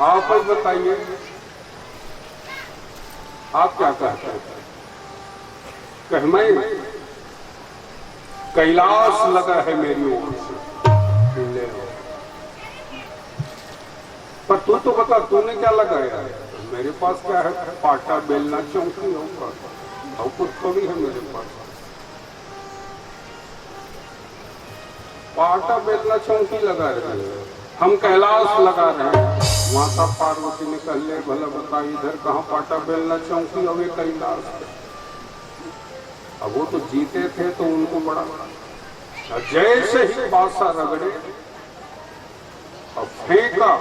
आप ही बताइए, आप क्या कहते हैं? कह मैं कैलाश लगा है मेरी ओर से, ले लो। पर तू तो बता तूने क्या लगाया? मेरे पास क्या है? पाटा बेलना चौकी होगा और कुछ थोड़ी है मेरे पास। पाटा बेलना चौकी लगा रहे हैं, हम कैलाश लगा रहे हैं। माता पार्वती ने कह ले भला बता इधर कहाँ पाटा बेलना चौकी और ये कैलाश। अब वो तो जीते थे तो उनको बड़ा, जैसे ही पासा रगड़े और फेंका,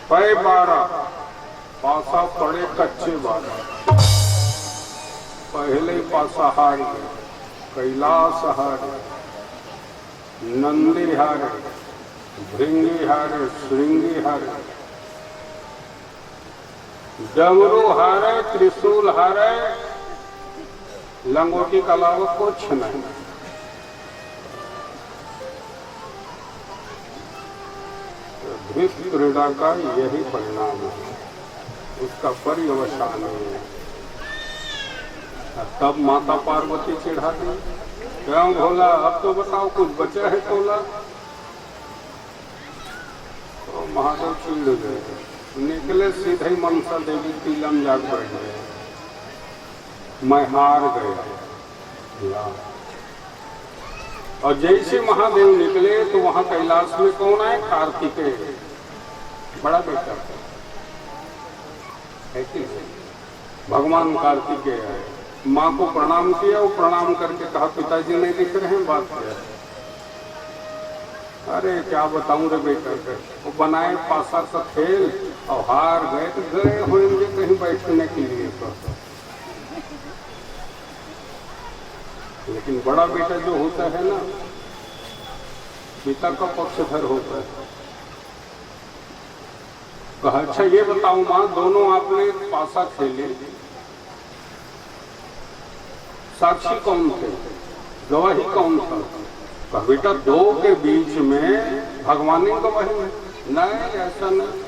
पै 12 पासा पड़े कच्चे 12। पहले ही पासा हार गए, कैलाश हारे, नंदी हारे, भृंगी हारे, श्रृंगी हारे, डमरू हारे, त्रिशूल हारे, लंगोटी के अलावा कुछ नहीं। धिक क्रीड़ा का यही परिणाम है, उसका पर्यवसान है। तब माता पार्वती चिढ़ाती, क्यों भोला अब तो बताओ कुछ बचा है तोला? तो महादेव चिढ़ गए, निकले सीधे मनसा देवी टीलम जाग बैठे, मैं हार गया। और जैसे महादेव निकले तो वहां कैलाश में कौन आए? कार्तिकेय, बड़ा बेटा है कि भगवान कार्तिकेय आए। माँ को प्रणाम किया, वो प्रणाम करके कहा पिताजी नहीं दिख रहे हैं, बात क्या है? अरे क्या बताऊं रे बेटा, वो बनाए पासा का खेल और हार गए तो गए होंगे कहीं बैठने के लिए। लेकिन बड़ा बेटा जो होता है ना, पिता का पक्षधर होता है। कहा अच्छा ये बताओ माँ, दोनों आपने पासा खेले, साक्षी कौन थे, गवाही कौन था? कहा बेटा 2 के बीच में भगवान ही गवाही है। नहीं ऐसा नहीं,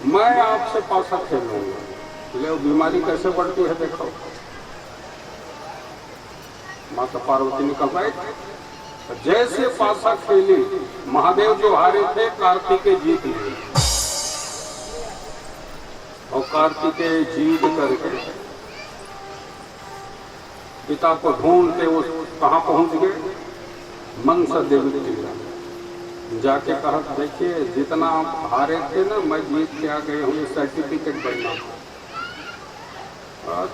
मैं आपसे पासा खेलूंगा। ले बीमारी कैसे बढ़ती है देखो, माता पार्वती ने कहा जैसे पासा खेली, महादेव जो हारे थे कार्तिकेय जीत लिए, और कार्तिकेय जीत करके पिता को ढूंढते वो कहाँ पहुंच गए, मनसा देवी टीला। जाके कहा देखिए जितना आप हारे थे ना, मैं जीत के आ गए हूँ, ये सर्टिफिकेट बनना।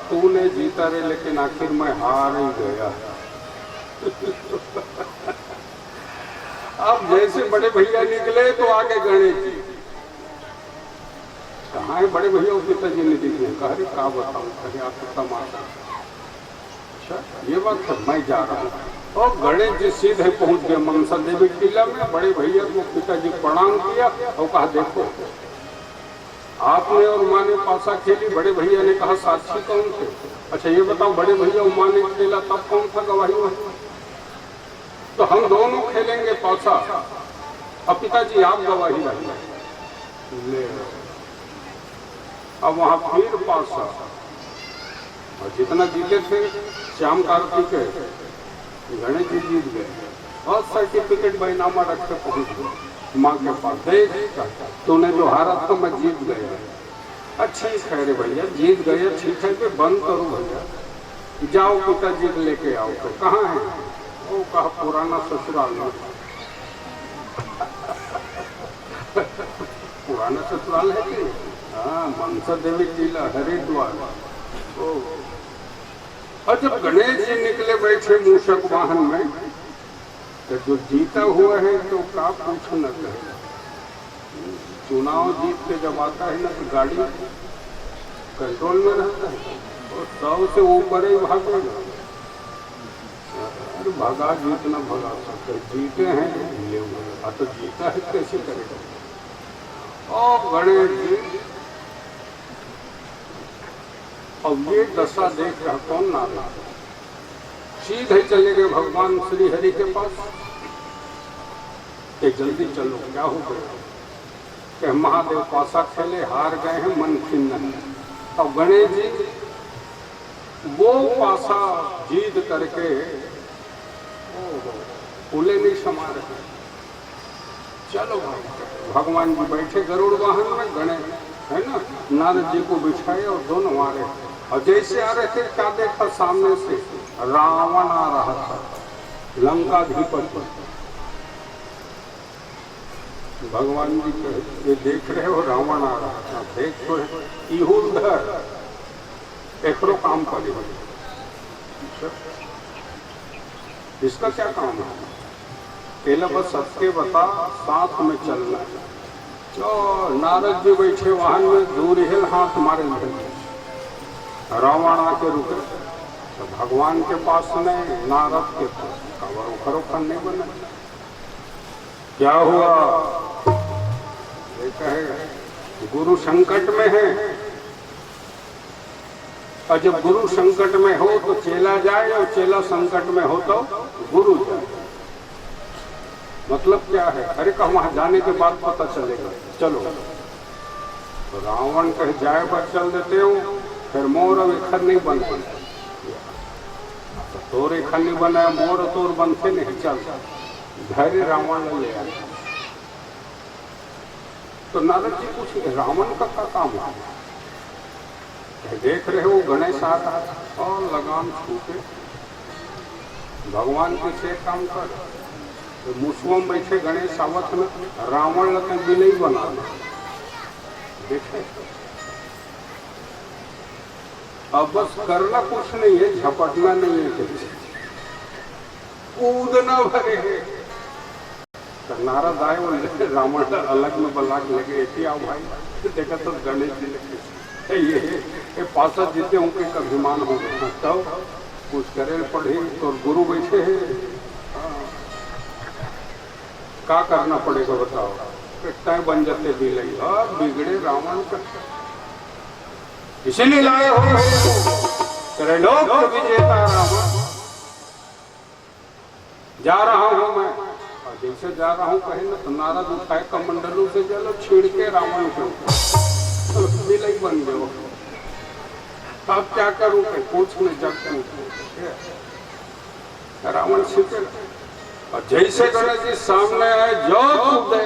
तूने जीता रे, लेकिन आखिर मैं हार ही गया। अब जैसे बड़े भैया निकले तो आगे गणेश जी। कहाँ है बड़े भैया? पिताजी ने दिखे। कहा रे क्या बताऊं, कहीं आपको तमाशा। अच्छा ये बात है, मैं जा रहा हूँ। और गणेश जी सीधे पहुंच गए मनसा देवी टीला में। बड़े भैया को पिताजी प्रणाम किया और कहा देखो आपने और माँ ने पासा खेली। बड़े भैया ने कहा साक्षी कौन थे? अच्छा ये बताओ बड़े भैया और माँ ने खेला तब कौन था गवाही में? तो हम दोनों खेलेंगे पासा, अब पिताजी आप गवाही ले। अब वहां फिर पासा, और जितना जीते थे श्याम कार्तिकेय, गणेश जी जीत गए और सर्टिफिकेट बैनामा रख के पहुंच गए माँ के पास। देख तूने जो हारा था मैं जीत गया। अच्छी है रे भैया, जीत गए ठीक है, तो बंद करो भैया, जाओ पिताजी को लेके आओ। तो कहाँ है? वो कहा पुराना ससुराल में। पुराना ससुराल है कि? हाँ, मनसा देवी टीला हरिद्वार। और जब गणेश जी निकले बैठे मूषक वाहन में, तो जो जीता हुआ है तो क्या पूछना कहे। चुनाव जीत के जब आता है ना तो गाड़ी कंट्रोल में रहता है और 100 से ऊपर ही भागेगा। अरे भगा जितना भगा सकते, जीते हैं ले हुए, तो जीता है कैसे करेगा। और गणेश जी अब ये दशा देख रहा कौन नारद, सीधे चले गए भगवान श्री हरि के पास कि जल्दी चलो क्या हो गया। कि महादेव पासा खेले हार गए हैं, मन खिन्न है। अब गणेश जी वो पासा जीत करके फूले नहीं समा रहे। चलो भाई, भगवान जी बैठे गरुड़ वाहन में, गणेश है ना नारद जी को बिछाए और दोनों आ रहे थे। और जैसे आ रहे थे क्या देखा, सामने से रावण आ रहा था, लंकाधिपति। भगवान जी ये देख रहे हो रावण आ रहा था, देख तो इहुलधर एकरो काम करे। इसका क्या काम है? पहले बस सबके बता साथ में चलना। जो नारद जी बैठे वाहन में, दूर हिल हाथ मारे लगे, रावण आके रुके। तो भगवान के पास नहीं, नारद के पास खरो नहीं बना। क्या हुआ? ये कहेगा गुरु संकट में है, और जब गुरु संकट में हो तो चेला जाए, और चेला संकट में हो तो गुरु जाए। मतलब क्या है? अरे कहा वहां जाने के बाद पता चलेगा, चलो। तो रावण कहे जाए पर चल देते हो, फिर मोर अब एक नहीं बन पाए, तोर एक नहीं बनाया, मोर तोर बनते नहीं, चल धैर्य रावण ले आए। तो नारद जी पूछे रावण का क्या काम है? देख रहे हो गणेश आ रहा और लगाम छूटे भगवान के से काम कर। तो मुसवा में बैठे गणेश आवत में रावण लगन बिलई बना देखे। अब बस करना कुछ नहीं है, झपटना नहीं है, कूदना भरे है। तो नारद आए और रावण अलग में बलाक लगे, ऐसी आओ भाई। देखा तो गणेश जी लगे ये पासा जीते उनके अभिमान हो गया। तब कुछ करे पढ़े तो गुरु बैठे हैं, क्या करना पड़ेगा बताओ। तय बन जाते बिलई, अब बिगड़े रावण का इसीलिए लाए हो लोक विजेता रावण। जा रहा हूं मैं, और जैसे जा रहा हूं कहे ना तो नारद उठाए कमंडलों से चलो छीड़ के रावण के ऊपर बिलई बन गए। अब क्या करूं? कुछ नहीं, जब रावण छिपे और जैसे गणेश जी सामने आए जो कूदे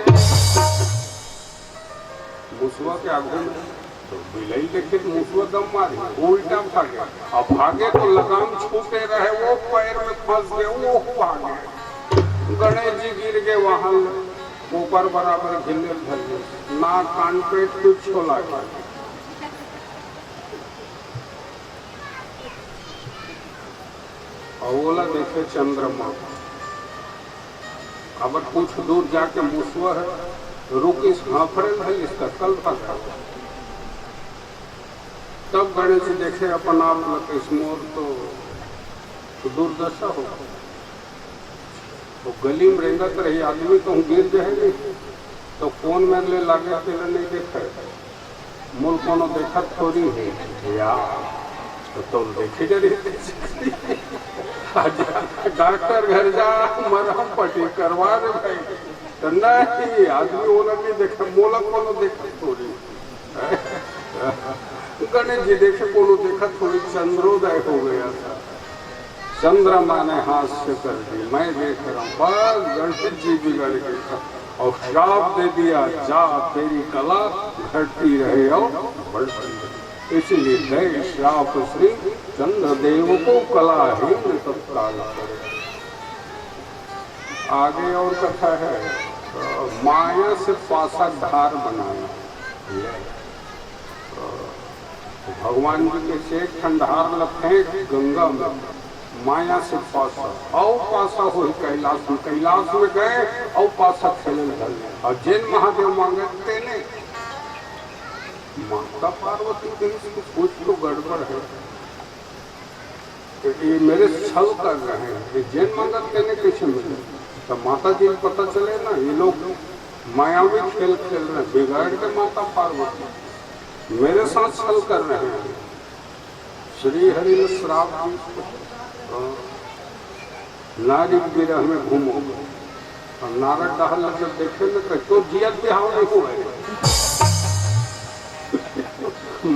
मुसवा के आगे में तो बिलाई लेके मुसवा दम मारी उल्टा भागे अब भागे तो लगाम छूटे रहे वो पैर में फंस गए वो भागे गणेश जी गिर गए वहां ऊपर बराबर गिरने धर नाक कान पेट कुछ छोला और बोला देखे चंद्रमा अब कुछ दूर जाके मुसवा है रुक इस हाफड़े है इसका कल भागा तब गणेश जी देखे अपन आप लकेशमोर तो दुर्दशा हो तो गली में रेंगत रही आदमी कहूँ गिर जाएगी तो कौन मेरे लिए लागे अकेले नहीं देखे मूल कोनो देखा थोड़ी है या तो तुम देखी जा रही डॉक्टर घर जा मरहम पट्टी करवा दे भाई तो नहीं आदमी वो नहीं देखा मोला कोनो देखा थोड़ी गणेश जी देखे कोनो देखा थोड़ी चंद्रोदय हो गया था चंद्रमा ने हास्य कर दी मैं देख रहा हूँ बस गणेश जी बिगड़ गए और श्राप दे दिया जा तेरी कला घटती रहे और बढ़ती रहे इसलिए गए श्राप श्री चंद्रदेव को कला ही तत्काल करे। आगे और कथा है माया से पासा धार बनाना भगवान जी के से खंडार लखे गंगा में माया से पासा औ पासा हो कैलाश में गए औ पासा खेले और जैन महादेव मांगे तेने माता पार्वती के कुछ तो गड़बड़ है तो ये मेरे छल कर रहे हैं ये जैन मंगत कहने कैसे मिले तो माता जी को पता चले ना ये लोग मायावी खेल खेल रहे हैं बिगाड़ के माता पार्वती मेरे साथ छल कर रहे हैं। श्री हरि ने श्राप नारी विरह में घूमो और नारद डहल जब देखे न तो जिया बिहाव नहीं हुआ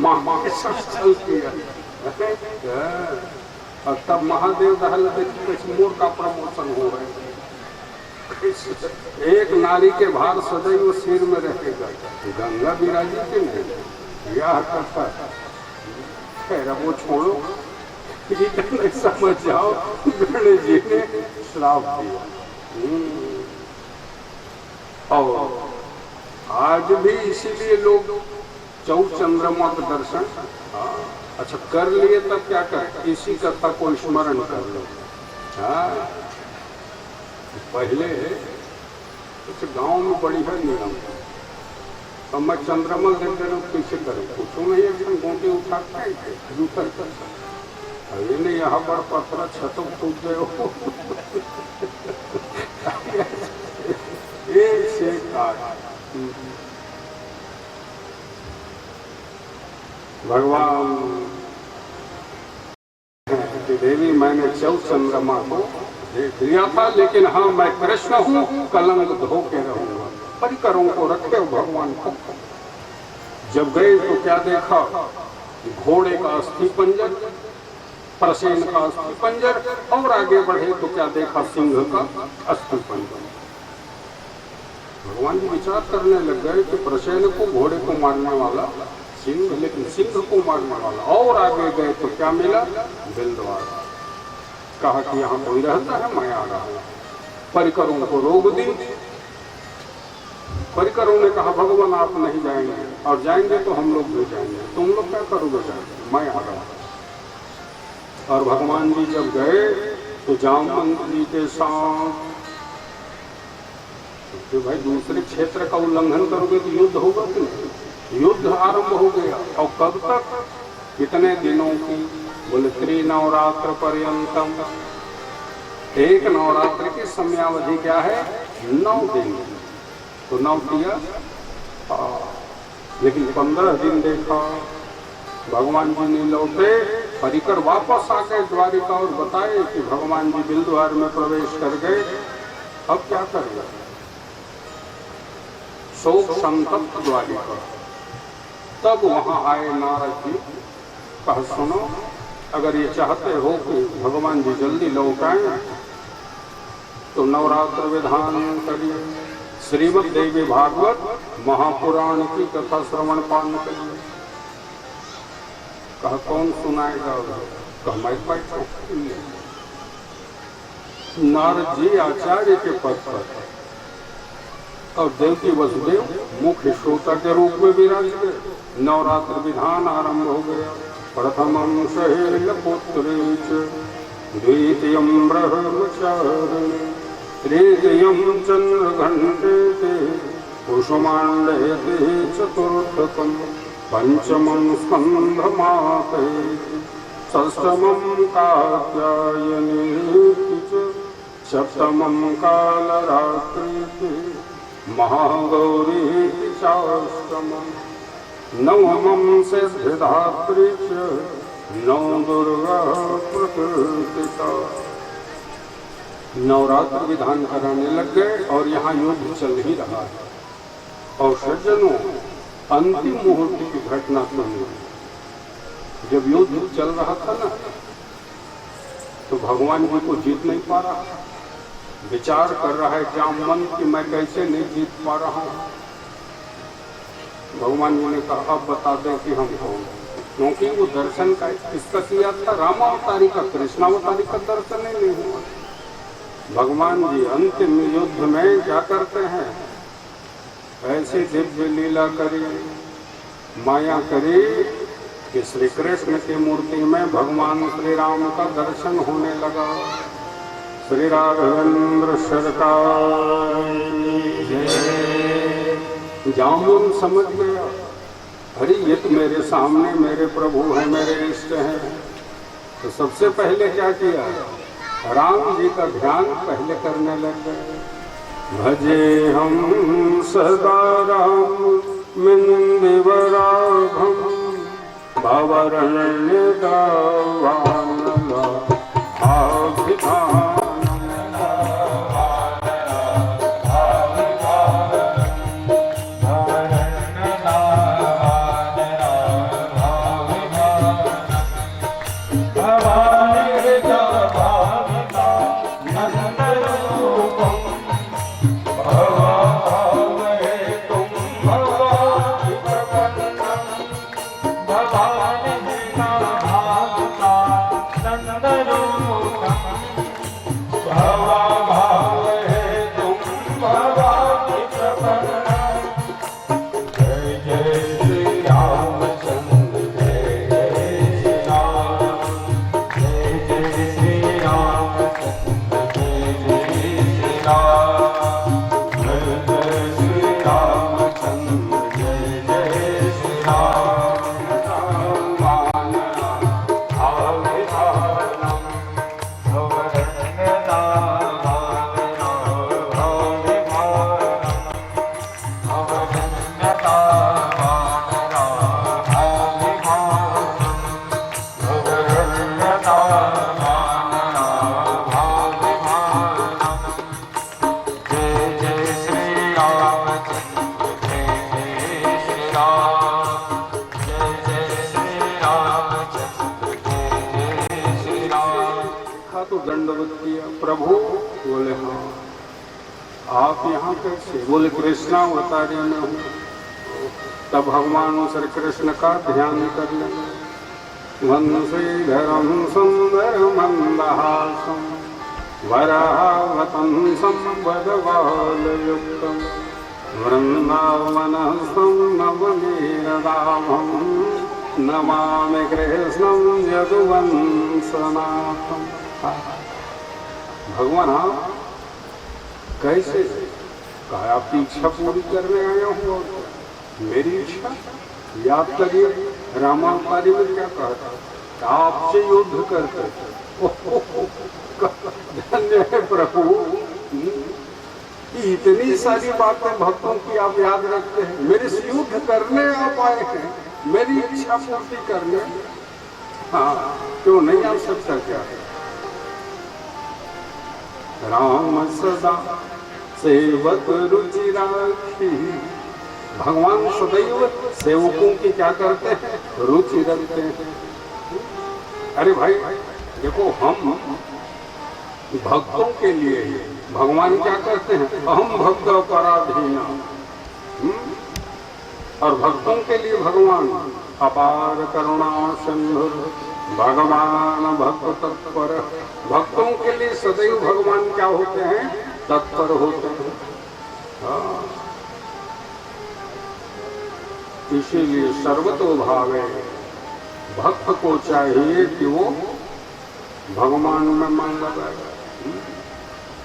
माँ के साथ छल किया और तब महादेव दहल देखे मोर का प्रमोशन हो रहा है एक नारी के भार सदैव सिर में रहेगा गंगा विराजी के नहीं यह कथा खैर वो छोड़ो नहीं समझ जाओ गणेश जी ने श्राप दिया और आज भी इसीलिए लोग चौचंद्रमा का दर्शन अच्छा कर लिए तब क्या करें इसी कथा को स्मरण कर लो। पहले कुछ गांव में बड़ी है नियम तो मैं चंद्रमा देख रहा हूँ कैसे करूँ पूछू नहीं एकदम गोंटे उठा जूतर ये नहीं यहाँ बड़ पत्थर छतों फूट गए हो एक से भगवान देवी मैंने चौचंद्रमा को देख लिया था लेकिन हाँ मैं कृष्ण हूँ कलंक धो के रहूंगा परिकरों को रखे भगवान को। जब गए तो क्या देखा घोड़े का अस्थि पंजर प्रसेन का अस्थि पंजर और आगे बढ़े तो क्या देखा सिंह का अस्थि पंजर। भगवान जी विचार करने लग गए कि प्रसेन को घोड़े को मारने वाला सिंह लेकिन सिंह को मारने वाला और आगे गए तो क्या मिला बिलद्वार। कहा कि यहाँ कोई रहता है मैं आ रहा हूँ परिकरों को रोक दी। परिकरों ने कहा भगवान आप नहीं जाएंगे और जाएंगे तो हम लोग भी जाएंगे तुम लोग क्या करोगे जाएंगे मैं आ रहा हूँ। और भगवान जी जब गए तो जामवंत जी के साथ तो भाई दूसरे क्षेत्र का उल्लंघन करोगे तो युद्ध होगा कि नहीं। युद्ध आरंभ हो गया और कब तक कितने दिनों की बोले त्रिनवरात्र पर्यंतम एक नवरात्र की समयावधि क्या है 9 दिन तो 9 किया लेकिन 15 दिन देखा भगवान जी ने लौटे परिकर वापस आ गए द्वारिका और बताए कि भगवान जी बिलद्वार में प्रवेश कर गए अब क्या करेगा। शोक संतप्त द्वारिका तब वहां आए नारद जी कहा सुनो अगर ये चाहते हो कि भगवान जी जल्दी लौट आए तो नवरात्र विधान करिए, श्रीमद् देवी भागवत महापुराण की कथा श्रवण पान करिए। कहा कौन सुनाएगा? कहा मैं बैठा। नारद जी आचार्य के पद पर और देवकी वसुदेव मुख्य श्रोता के रूप में विराज गए। नवरात्र विधान आरंभ हो गया। प्रथमं शैलपुत्रेच द्वितीयं ब्रह्मचारिणे तृतीयं चन्द्रघण्टेते कुसुमाण्डेते चतुर्थकं पंचमं स्कन्धमातेति षष्ठमं कात्यायनेति च सप्तमं कालरात्रिति महागौरीति चाष्टमं नवमं सिद्धिदात्री च नवदुर्गा प्रकृतिता। नवरात्र विधान कराने लग गए और यहाँ युद्ध चल ही रहा है। और सज्जनों, अंतिम मुहूर्त की घटना सुनिए। जब युद्ध चल रहा था ना, तो भगवान जी को जीत नहीं पा रहा। विचार कर रहा है जामवंत कि मैं कैसे नहीं जीत पा रहा हूं। भगवान जी ने कहा अब बता दें कि हम कौन, क्योंकि वो दर्शन का किसका किया था? रामावतारी का, कृष्णावतारी का दर्शन ही नहीं हुआ। भगवान जी अंतिम युद्ध में क्या करते हैं? ऐसी दिव्य लीला करी, माया करी कि श्री कृष्ण की मूर्ति में भगवान श्री राम का दर्शन होने लगा। श्री राघवेंद्र सरकार जामुन समझ गया, अरे ये तो मेरे सामने मेरे प्रभु हैं, मेरे इष्ट हैं। तो सबसे पहले क्या किया? राम जी का ध्यान पहले करने लग गए। भजे हम सदा राम मिंदिवराभम भवरण्य दावानला आभिधान। प्रभु बोले हाँ, आप यहाँ कैसे? बोले कृष्णावतारी में हूँ। तब भगवान श्री कृष्ण का ध्यान करने वंशीधरं सुंदर मंदहासं वराहवतंसं वदवालयुक्तं वृंदावनस्थं नवनीरदाभं नमामि कृष्णं यदुवंशनाथम्। भगवान आप कैसे? कहा आपकी इच्छा पूरी करने आया हूँ। मेरी इच्छा याद करिए, रामावतारी में क्या कहा था? आपसे युद्ध करते। धन्य है प्रभु, इतनी सारी बातें भक्तों की आप याद रखते हैं। मेरे से युद्ध करने आप आए हैं, मेरी इच्छा पूर्ति करने। हाँ, क्यों नहीं आ सकता क्या? राम सदा सेवक रुचि राखी। भगवान सदैव सेवकों की क्या करते हैं? रुचि रखते हैं। अरे भाई देखो, हम भक्तों के लिए भगवान क्या कहते हैं, अहम भक्त पराधीना। और भक्तों के लिए भगवान अपार करुणा सिंधु, भगवान भक्त तत्पर। भक्तों के लिए सदैव भगवान क्या होते हैं, तत्पर होते हैं। हाँ। इसीलिए सर्वतो भावे भक्त को चाहिए कि वो भगवान में मन लगाए।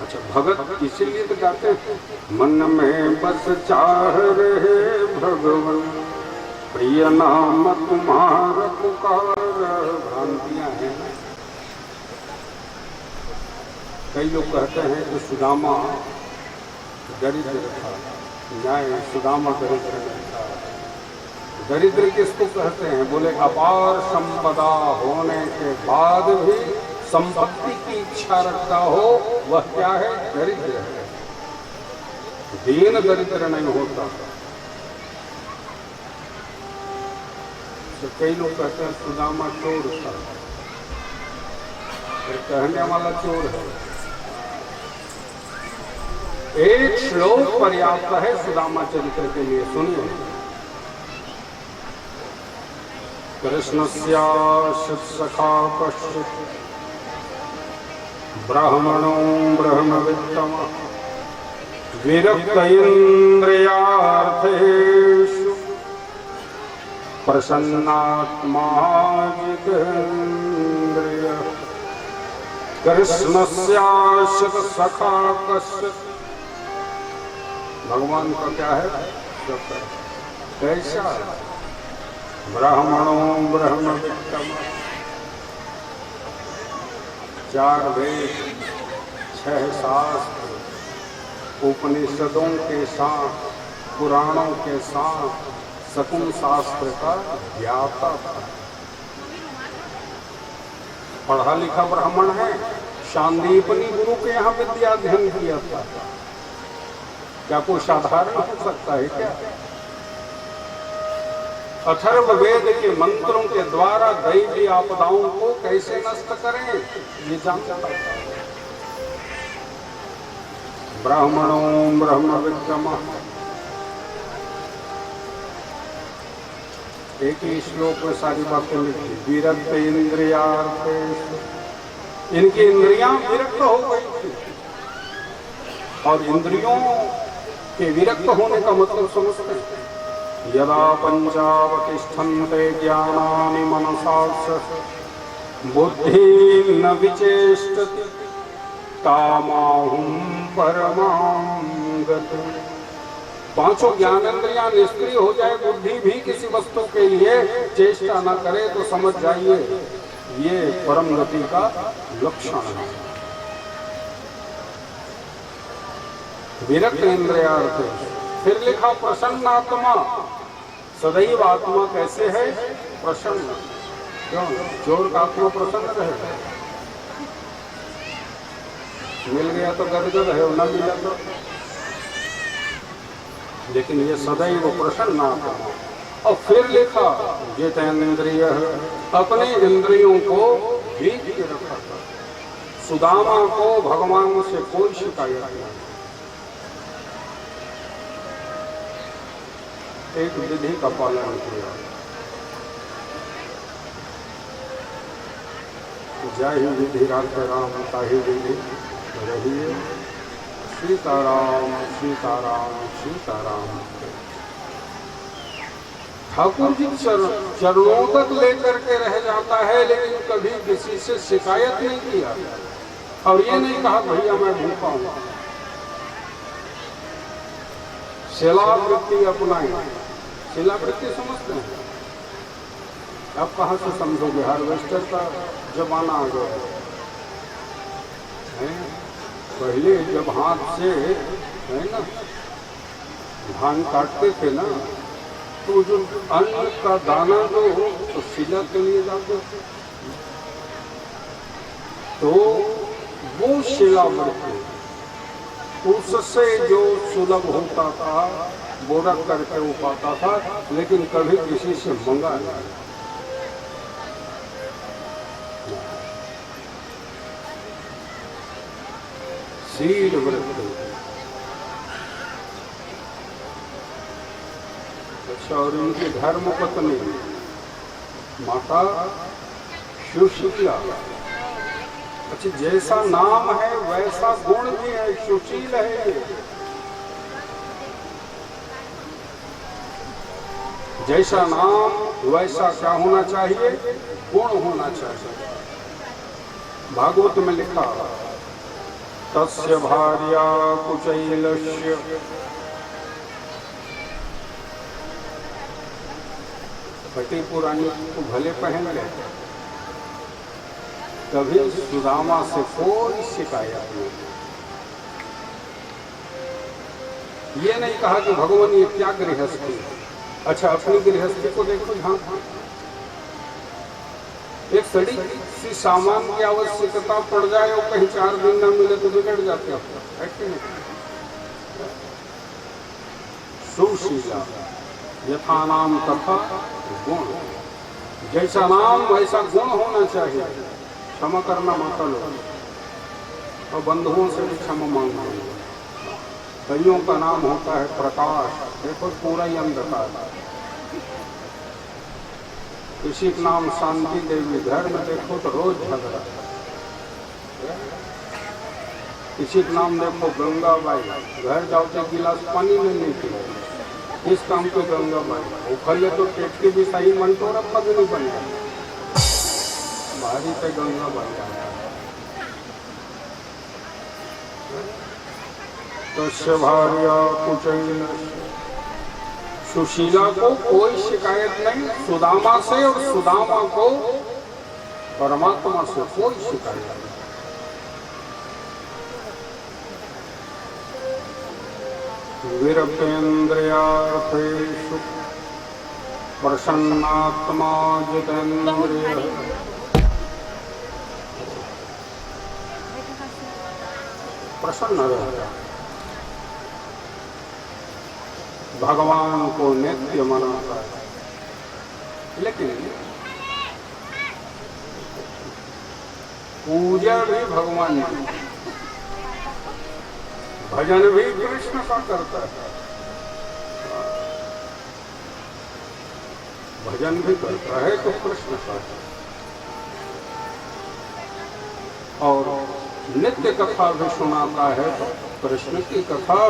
अच्छा, भगत इसीलिए तो कहते हैं, मन में बस चाह रहे भगवान, प्रिय नाम तुम्हारा पुकार। भ्रांतियां हैं। कई लोग कहते हैं कि सुदामा दरिद्र था, न्याय सुदामा दरिद्र नहीं था। दरिद्र किसको कहते हैं, बोले अपार संपदा होने के बाद भी संपत्ति की इच्छा रखता हो, वह क्या है, दरिद्र है। दीन दरिद्र नहीं होता। तो कई लोग कहते हैं सुदामा चोर था, फिर कहने वाला चोर है। एक श्लोक पर्याप्त है सुदामा चरित्र के लिए, सुनिए। कृष्णस्याश्च सखा कश्चित् ब्राह्मणो ब्रह्मवित्तमः, विरक्त इन्द्रियार्थेषु प्रसन्नात्मा जितेन्द्रियः। कृष्णस्याश्च सखा कश्चित्, भगवान का क्या है, कैसा ब्राह्मणो ब्रह्मवित्तमः। 4 वेद, 6 शास्त्र, उपनिषदों के साथ, पुराणों के साथ सकून शास्त्र का ज्ञाता था। पढ़ा लिखा ब्राह्मण है। शांदीपनी गुरु के यहाँ विद्या अध्ययन किया था। क्या कोई साधारण हो सकता है क्या? अथर्व वेद के मंत्रों के द्वारा दैवी आपदाओं को कैसे नष्ट करें, ये जानता था। ब्राह्मणो ब्रह्मवित्तमः। एक ही श्लोक में सारी बातें लिखी। विरक्त इंद्रियार्थेषु, इनकी इंद्रियां विरक्त हो गई थी। और इंद्रियों के विरक्त होने का मतलब समझते हैं। यदा पंचावतिष्ठन्ते ज्ञानानि मनसा बुद्धि न विचेष्टति तामाहुं परमां गतिम्। 5 ज्ञानेंद्रियां निष्क्रिय हो जाए, बुद्धि भी किसी वस्तु के लिए चेष्टा न करे, तो समझ जाइए ये परम गति का लक्षण है। विरक्त इंद्रियार्थ। फिर लिखा प्रसन्नात्मा। सदैव आत्मा कैसे है, प्रसन्न। क्यों? चोर का आत्मा प्रसन्न रहे, मिल गया तो गदगद है, न मिला तो। लेकिन ये सदैव प्रसन्न आत्मा। और फिर लिखा जितेंद्रिय, अपने इंद्रियों को बीत के रखा था। सुदामा को भगवान से कोई शिकायत नहीं। एक विधि का पालन किया। जय विधि राधे राम ताहि विधि रहिए। सीताराम सीताराम सीताराम। ठाकुर जी चरणों तक लेकर के रह जाता है, लेकिन कभी किसी से शिकायत नहीं किया। और ये नहीं कहा भैया मैं भूखा हूं। शिलावृत्ति अपनाई। शिलावृत्ति समझते हैं? अब कहाँ से समझोगे, हार्वेस्टर का जमाना आ गया है। पहले जब हाथ से है ना धान काटते थे ना, तो जो अन्न का दाना जो तो शिला के लिए जाते थे, तो वो शिलावृत्ति उससे जो सुलभ होता था वो रख करके वो पाता था, लेकिन कभी किसी से मंगा नहीं। शील व्रत। अच्छा, और इनकी धर्म पत्नी माता सुशीला। अच्छा, जैसा नाम है वैसा गुण भी है, सुशील है। जैसा नाम वैसा क्या होना चाहिए? गुण होना चाहिए। भागवत में लिखा, तस्य भार्या कुचैलस्य फटी पुरानी को भले पहन ले, कभी सुदामा से कोई शिकायत नहीं। ये नहीं कहा कि भगवान ये क्या गृहस्थी। अच्छा, अपनी गृहस्थी को देखो। हाँ, एक सड़ी सी सामान की आवश्यकता पड़ जाए और कहीं 4 दिन न मिले तो बिगड़ जाते हो। सुशीला यथा नाम तथा गुण। जैसा नाम वैसा गुण होना चाहिए। क्षमा करना माता लोग, और बंधुओं से भी क्षमा मांगना। कईयों का नाम होता है प्रकाश, देखो पूरा ही अंधकार। किसी का नाम शांति देवी, घर में देखो तो रोज झगड़ा। किसी का नाम देखो गंगाबाई, घर जाओ तो गिलास पानी में नहीं पिए। इस काम को गंगाबाई उखले तो टेटकी भी सही मन तो रखा भी नहीं बने भारी पे गंगाबाई। तो भार्या कुचैल, सुशीला को कोई शिकायत नहीं सुदामा से, और सुदामा को परमात्मा से कोई शिकायत नहीं। विरपेन्द्रियार्थेषु प्रसन्नात्मा जितेन्द्रियः। प्रसन्न रहता, भगवान को नित्य मनाता है। लेकिन पूजा भी भगवान की, भजन भी कृष्ण का करता है। भजन भी करता है तो कृष्ण का, और नित्य कथा भी सुनाता है तो कृष्ण की कथा।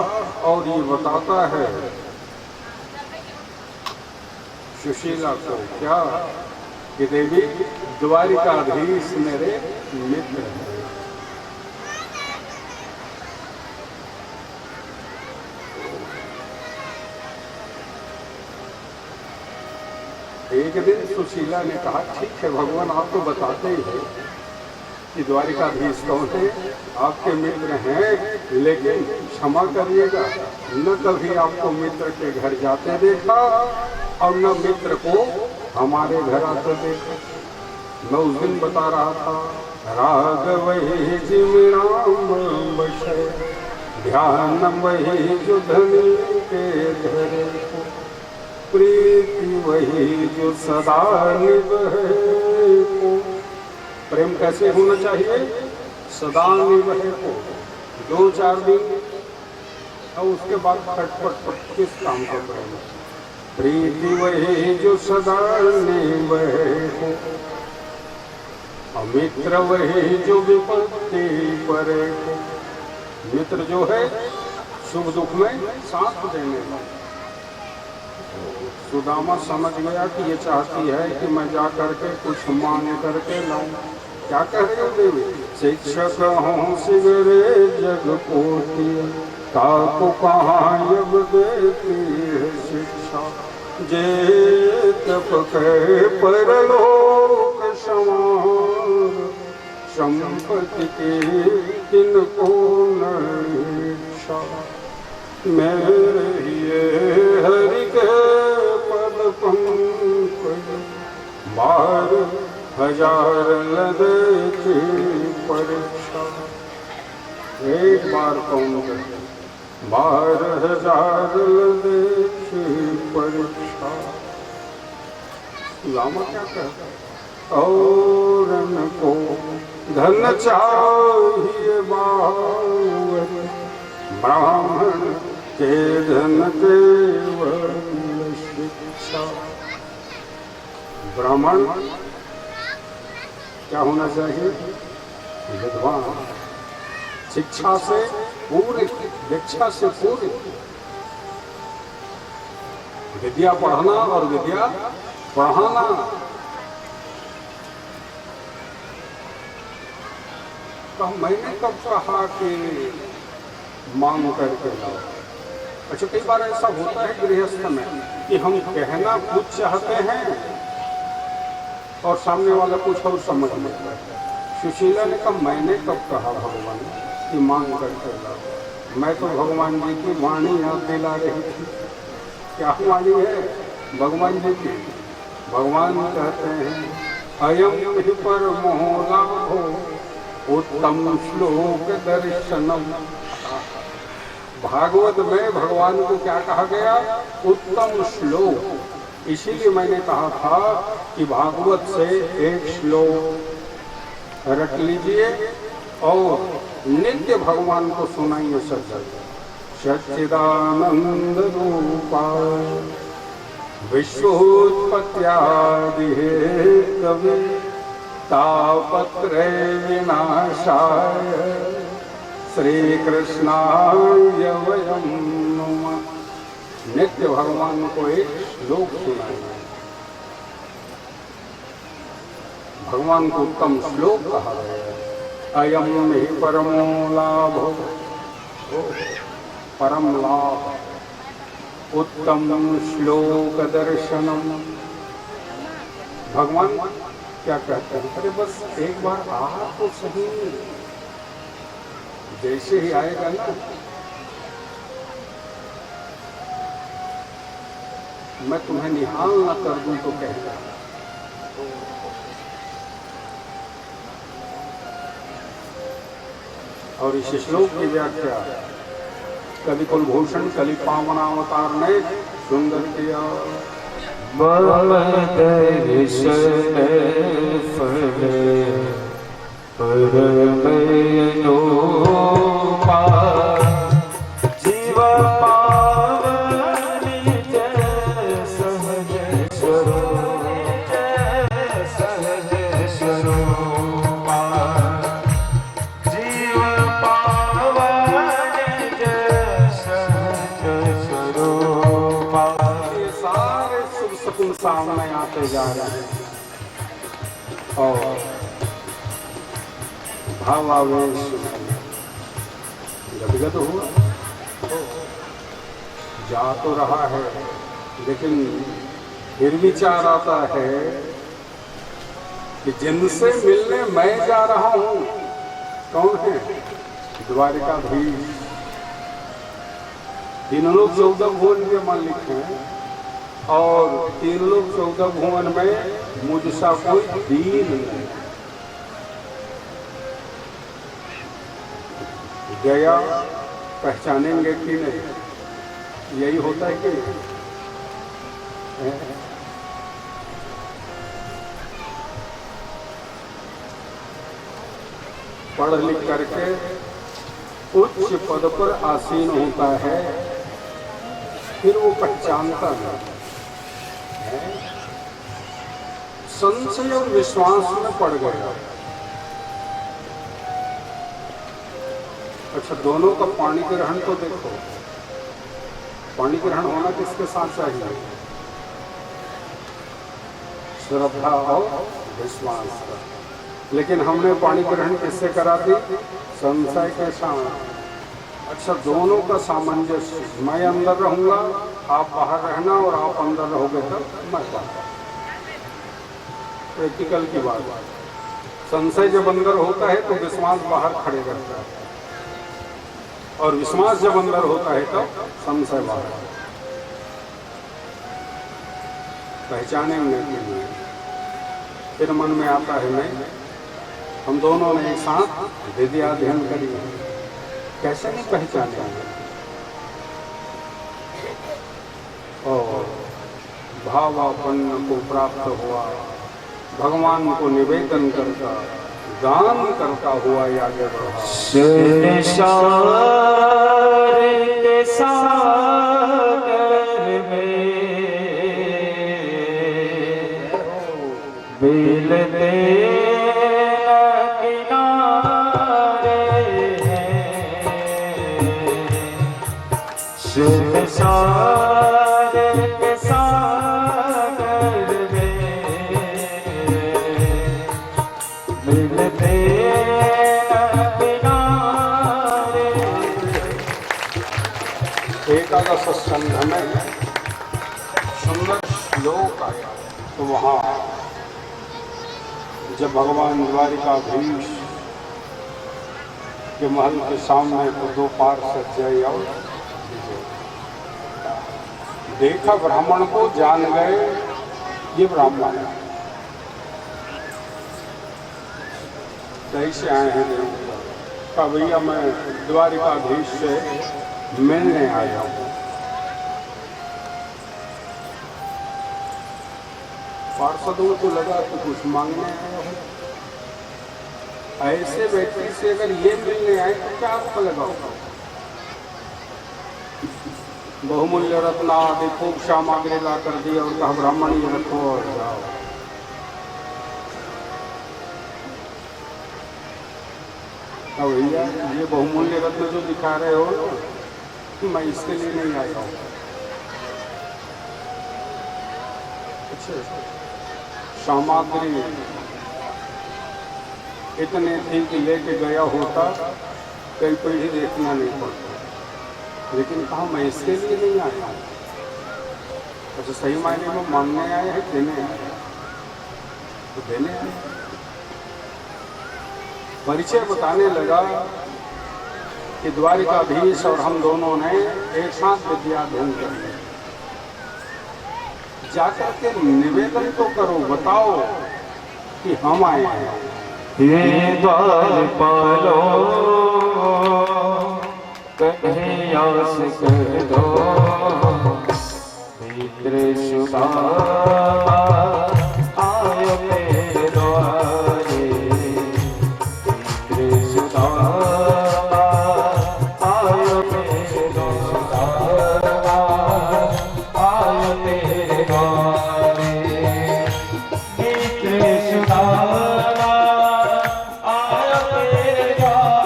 और ये बताता है सुशीला को क्या कि देवी द्वारिकाधीश मेरे मित्र हैं। एक दिन सुशीला ने कहा, ठीक है भगवान आप तो बताते ही हैं कि द्वारिकाधीश कौन है, आपके मित्र हैं, लेकिन क्षमा करिएगा, न कभी आपको मित्र के घर जाते देखा और न मित्र को हमारे घर आते देखा। मैं उस दिन बता रहा था, राग वही जिमराम बशे, ध्यान वही जो धनी के धरे को, प्रीति वही जो सदा निभे को। प्रेम कैसे होना चाहिए? सदा निभे को। 2-4 दिन और उसके बाद खटपट किस काम का प्रेम? प्रीति वही जो सदा निभे को, मित्र वही जो विपत्ति परे को। मित्र जो है सुख दुख में साथ देने वाला। सुदामा समझ गया कि ये चाहती है कि मैं जा करके कुछ मांग करके लाऊं। क्या कह रहे हो देवी? शिक्षक हूँ सिगरे जग पोती, काको कहाँ यब देती है शिक्षा। जे तप के परलोक समान, संपत्ति की तिनको नहीं इच्छा। मेरे ये हरि के पद पंकज, 12,000 लदे की परीक्षा। एक बार कौन करे 12,000 लदे की परीक्षा। लामा क्या कहता? और को धन चाहिए बाहुअ ब्राह्मण के धन केवल शिक्षा। ब्राह्मण क्या होना चाहिए? विद्वान, शिक्षा से पूरे, दीक्षा से पूरे। विद्या पढ़ना और विद्या पढ़ाना। तो मैंने कब कहा कि मांग करके लाओ? अच्छा, कई बार ऐसा होता है गृहस्थ में कि हम कहना कुछ चाहते हैं और सामने वाला कुछ और समझ लेता है। सुशीला ने कहा मैंने कब कहा भगवान कि मांग करके लाओ? मैं तो भगवान जी की वाणी याद दिला रही थी। क्या वाणी है भगवान जी की? भगवान कहते हैं अयम ही परमो लाभो उत्तम श्लोक दर्शनम। भागवत में भगवान को क्या कहा गया? उत्तम श्लोक। इसीलिए मैंने कहा था कि भागवत से एक श्लोक रट लीजिए और नित्य भगवान को सुनाइए। सच्चिदानंद रूपाय विश्वोत्पत्त्यादि हेतवे तापत्रय विनाशाय श्री कृष्णाय वयं नमः। नित्य भगवान को एक श्लोक सुनाइए। भगवान को उत्तम श्लोक कहा गया है। अयम ही परमो लाभो, परम लाभ उत्तम श्लोक दर्शनम। भगवान क्या कहते हैं? अरे बस एक बार आ तो सही। जैसे ही आएगा ना, मैं तुम्हें निहाल ना कर दूं तो कहेगा। और इस श्लोक की व्याख्या कवि कुलभूषण कलि पावनावतार ने सुंदर किया। जीव पावनी जय सहज स्वरूप, सहज स्वरूपा। जीव पावनी जय सहज स्वरूपा। ये सारे शुभ शकुन सामने आते जा रहे हैं और भावावेश गदगद हुआ। जा तो रहा है लेकिन फिर विचार आता है कि जिनसे मिलने मैं जा रहा हूं कौन है? द्वारिकाधीश। तीन लोग 14 भुवन के मालिक हैं और 3 लोग 14 भुवन में मुझसा कोई दीन नहीं। गया पहचानेंगे कि नहीं? यही होता है कि नहीं? पढ़ लिख करके उच्च पद पर आसीन होता है, फिर वो पहचानता नहीं है। संशय और विश्वास में पड़ गया। अच्छा, दोनों का पाणी ग्रहण तो देखो। पाणी ग्रहण होना किसके साथ चाहिए? श्रद्धा और विश्वास का। लेकिन हमने पाणी ग्रहण किससे करा दी? संशय के साथ। अच्छा, दोनों का सामंजस्य। मैं अंदर रहूंगा, आप बाहर रहना, और आप अंदर रहोगे तब मैं बाहर। प्रैक्टिकल की बात। संशय जब अंदर होता है तो विश्वास बाहर खड़े रहता है, और विश्वास जब अंदर होता है तो संशय बाहर। पहचानेंगे के लिए फिर मन में आता है नहीं, हम दोनों ने एक साथ विद्या अध्ययन करी है, कैसे नहीं पहचानेंगे? और भावापन्न को प्राप्त हुआ, भगवान को निवेदन करता, दान करता हुआ आगे बढ़ा। के सागर में बिलते किनारे शिव सागर के सागर में बिलते एकादश स्कंध में सुंदर श्लोक आया। तो वहाँ जब भगवान द्वारिकाधीश के महल के सामने तो दो पार्षद जय और देखा ब्राह्मण को, जान गए ये ब्राह्मण है। कैसे आए हैं कहा भैया मैं द्वारिकाधीश से मिलने आया हूँ। पार्षदों को लगा कि कुछ मांगने आया हो। ऐसे व्यक्ति से अगर ये मिलने आए तो क्या आपको लगाओ? बहुमूल्य रत्न आदि खूब सामग्री ला कर दी और कहा ब्राह्मण ये रखो और जाओ। अब भैया ये बहुमूल्य रत्न जो दिखा रहे हो मैं इसके लिए नहीं आया हूँ। अच्छा सामग्री इतने थी कि लेके गया होता कई पीढ़ी देखना नहीं पड़ता, लेकिन कहा मैं इसके लिए नहीं आया हूँ। अच्छा सही मायने में मांगने आए हैं देने आए तो देने आए। परिचय बताने लगा कि द्वारिकाधीश और हम दोनों ने एक साथ विद्या अध्ययन कर ली। जाकर के निवेदन तो करो, बताओ कि हम आए हैं। ये द्वारपालो कन्हैया से कह दो मित्र सुदामा आयो मेरे द्वारे। मित्र सुदामा आयो मेरे द्वारे, आयो मेरे द्वारे। मित्र सुदामा आयो मेरे द्वारे।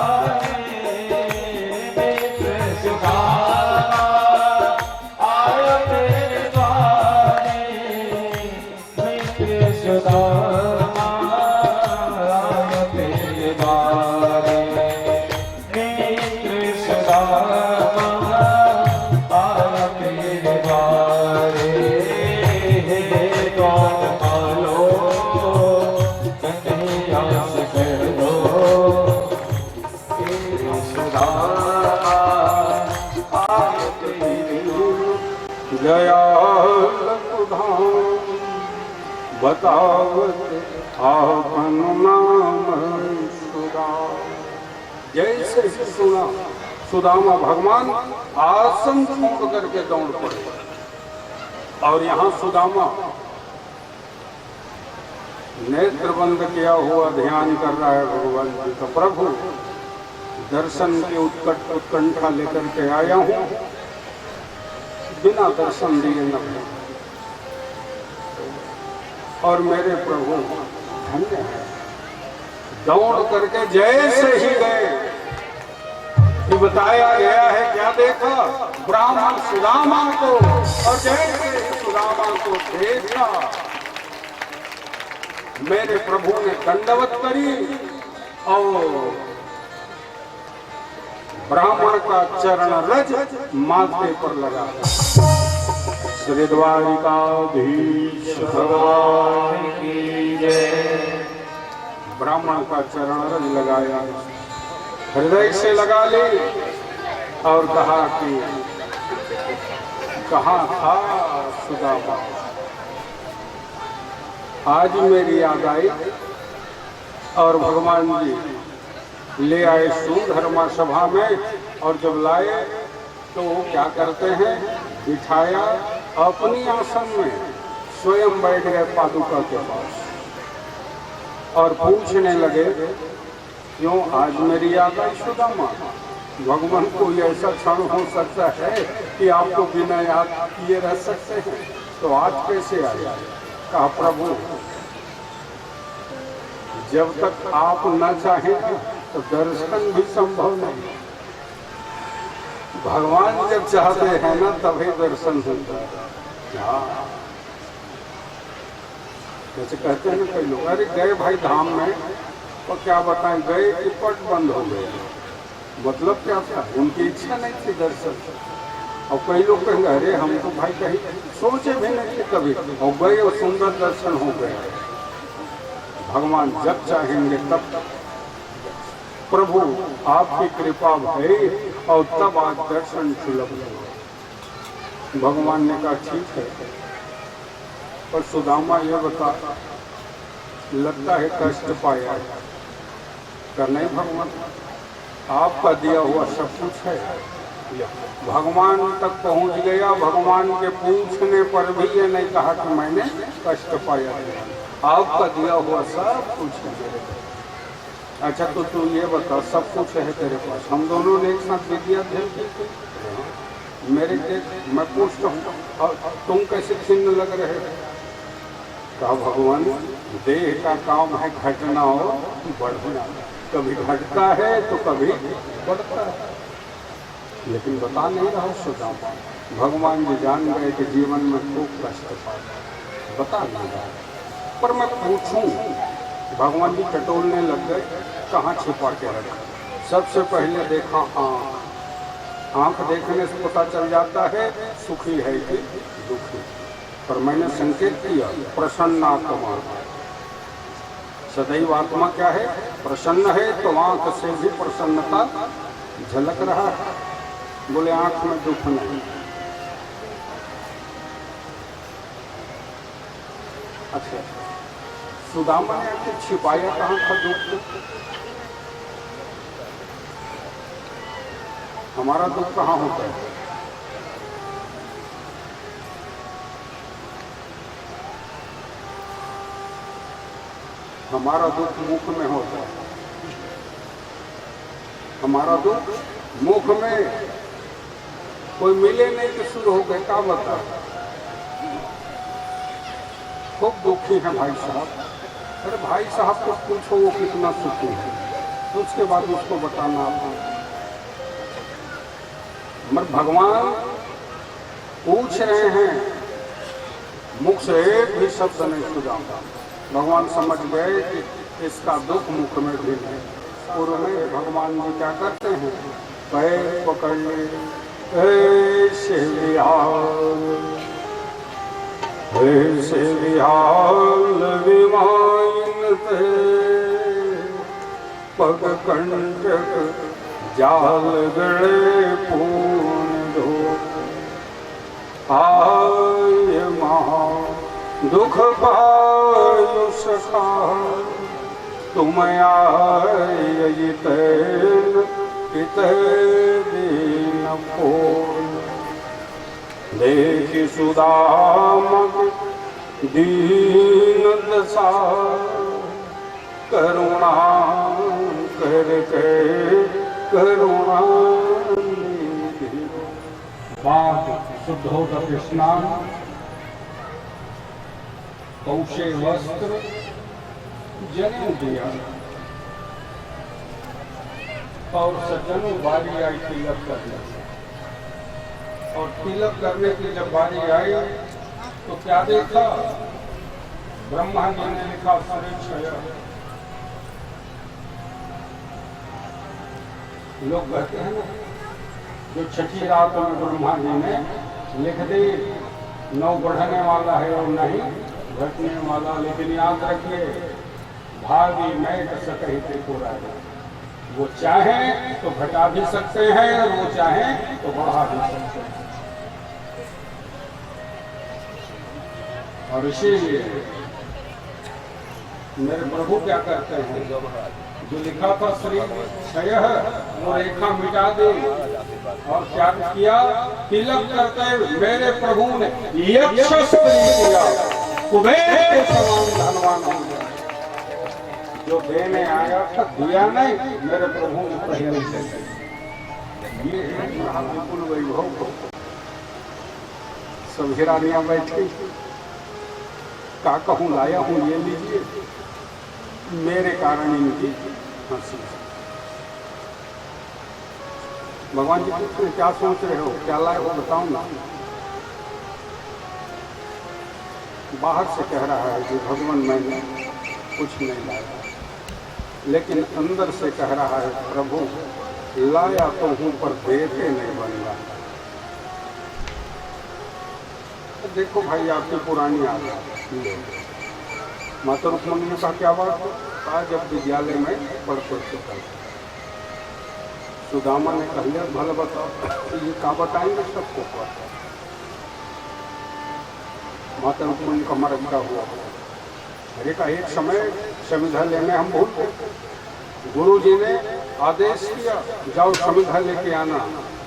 मित्र सुदामा आयो मेरे द्वारे। मित्र सुदामा आयो मेरे द्वारे। मित्र सुदामा आयो मेरे द्वारे। हे द्वारपालो कन्हैया से कह दो मेरे सुदामा आयो तेरे। जयाधाम बतावत आपन नाम सुदाम। जैसे ही सुना सुदामा भगवान आसन छोड़ करके दौड़ पड़े। और यहाँ सुदामा नेत्र बंद किया हुआ ध्यान कर रहा है भगवान जी का। प्रभु दर्शन की उत्कंठा लेकर के आया हूँ, बिना दर्शन दिए न हो। और मेरे प्रभु धन्य है। दौड़ करके जैसे ही गए कि बताया गया है क्या देखा ब्राह्मण सुदामा को, और जैसे ही सुदामा को देखा मेरे प्रभु ने दंडवत करी और ब्राह्मण का चरण रज माथे पर लगा। श्री द्वारिकाधीश भगवान की जय। ब्राह्मण का चरण रज लगाया, हृदय से लगा ली और कहा कि कहाँ था सुदामा। आज मेरी याद आई और भगवान जी ले आए सुधर्मा सभा में। और जब लाए तो वो क्या करते हैं, बिठाया अपनी आसन में, स्वयं बैठ गए पादुका के पास और पूछने लगे क्यों आज मेरी याद आई सुदामा। भगवान कोई ऐसा क्षण हो सकता है कि आपको बिना याद किए रह सकते हैं? तो आज कैसे आया? कहा प्रभु जब तक आप न चाहें तो दर्शन भी संभव नहीं। भगवान जब चाहते हैं ना तभी दर्शन होता है। हाँ, जैसे कहते हैं ना कई लोग, अरे गए भाई धाम में, तो क्या बताएं गए कि पट बंद हो गए। मतलब क्या था? उनकी इच्छा नहीं थी दर्शन। और कई लोग कहेंगे अरे हम तो भाई कहीं सोचे भी नहीं थे कभी, और गए और सुंदर दर्शन हो गए। भगवान जब चाहेंगे तब तक, प्रभु आपकी कृपा है और तब आज दर्शन सुलभ हो। भगवान ने कहा ठीक है, पर सुदामा ये बता, लगता है कष्ट पाया कर नहीं भगवान, आपका दिया हुआ सब कुछ है। भगवान तक पहुंच गया, भगवान के पूछने पर भी ये नहीं कहा कि मैंने कष्ट पाया, आपका दिया हुआ सब कुछ है। अच्छा तो तू ये बता, सब कुछ है तेरे पास, हम दोनों ने एक साथ दे दिया थे मेरे के, मैं पूछता हूँ तुम कैसे छिन्न लग रहे हो? कहा भगवान देह का काम है घटना हो बढ़ना, कभी घटता है तो कभी बढ़ता है, लेकिन बता नहीं रहा सुदामा। भगवान जी जान गए कि जीवन में खूब कष्ट पाया, बता नहीं रहा, पर मैं पूछूं। भगवान जी टटोलने लग गए, कहाँ छिपा के रखा? सबसे पहले देखा आँख, आँख देखने से पता चल जाता है सुखी है कि दुखी। पर मैंने संकेत किया प्रसन्न आत्मा, सदैव आत्मा क्या है? प्रसन्न है, तो आँख से भी प्रसन्नता झलक रहा है। बोले आँख में दुख नहीं। अच्छा, सुदामा ने आके छिपाया कहाँ था दुख? हमारा दुख कहाँ होता है? हमारा दुख मुख में होता है, हमारा दुख मुख में। कोई मिले नहीं तो शुरू हो गए, क्या बता, खूब दुखी है भाई साहब। अरे भाई साहब को पूछो वो कितना सुखी है, तो उसके बाद उसको बताना। मगर भगवान पूछ रहे हैं, मुख से एक भी शब्द नहीं सुझाता। भगवान समझ गए कि इसका दुख मुख में भी नहीं। पूर्व में भगवान जी क्या करते हैं? पैर पकड़ ले, ऐसे विहाल विमान थे, पग कंटक जाल गड़े पूर्ण धो, आय महा दुख पायु सखा, तुम आय तैन दीन पूर्ण। देखि सुदामक दीन दशा, करुणा करके करुणा निधि। बाद शुद्धोदक स्नान, कौशे वस्त्र जनेऊ दिया, और सज्जनों बारी आई तिलक करने। और तिलक करने की जब बारी आई तो क्या देखा? ब्रह्मा जी ने लिखा सुरेक्षय। लोग कहते हैं ना, जो छठी रात में ब्रह्मा जी ने लिख दी, नौ बढ़ने वाला है और नहीं घटने वाला। लेकिन याद रखिए, भागी मैट सकही त्रिपुरा, वो चाहे तो घटा भी सकते हैं और वो चाहे तो बढ़ा भी सकते हैं। और इसीलिए मेरे प्रभु क्या करते हैं, जो लिखा था श्री क्षय, वो रेखा मिटा दी और क्या किया? तिलक करते मेरे प्रभु ने यक्ष स्त्री किया, कुबेर के समान धनवान हो गया। जो देने आया था दिया नहीं, मेरे प्रभु ने पहले से ये रहा विपुल वैभव को सब हिरानियां बैठी, का कहूँ लाया हूँ ये लीजिए, मेरे कारण इनकी हंसी। भगवान जी पूछते क्या सोच रहे हो, क्या लाए हो, बताओ ना। बाहर से कह रहा है कि भगवान मैंने कुछ नहीं लाया, लेकिन अंदर से कह रहा है प्रभु लाया तो हूं पर देते नहीं बन रहा। देखो भाई आपकी पुरानी आदत, माता रुक्मणी ने कहा क्या बात है, जब विद्यालय में पढ़ते थे सुदामा ने कहा भला बताओ, ये कहा बताएंगे सबको। माता रुक्मणी का मर क्या हुआ, अरे का एक समय संविधा लेने हम भूल गए, गुरु जी ने आदेश किया जाओ संविधा लेके आना,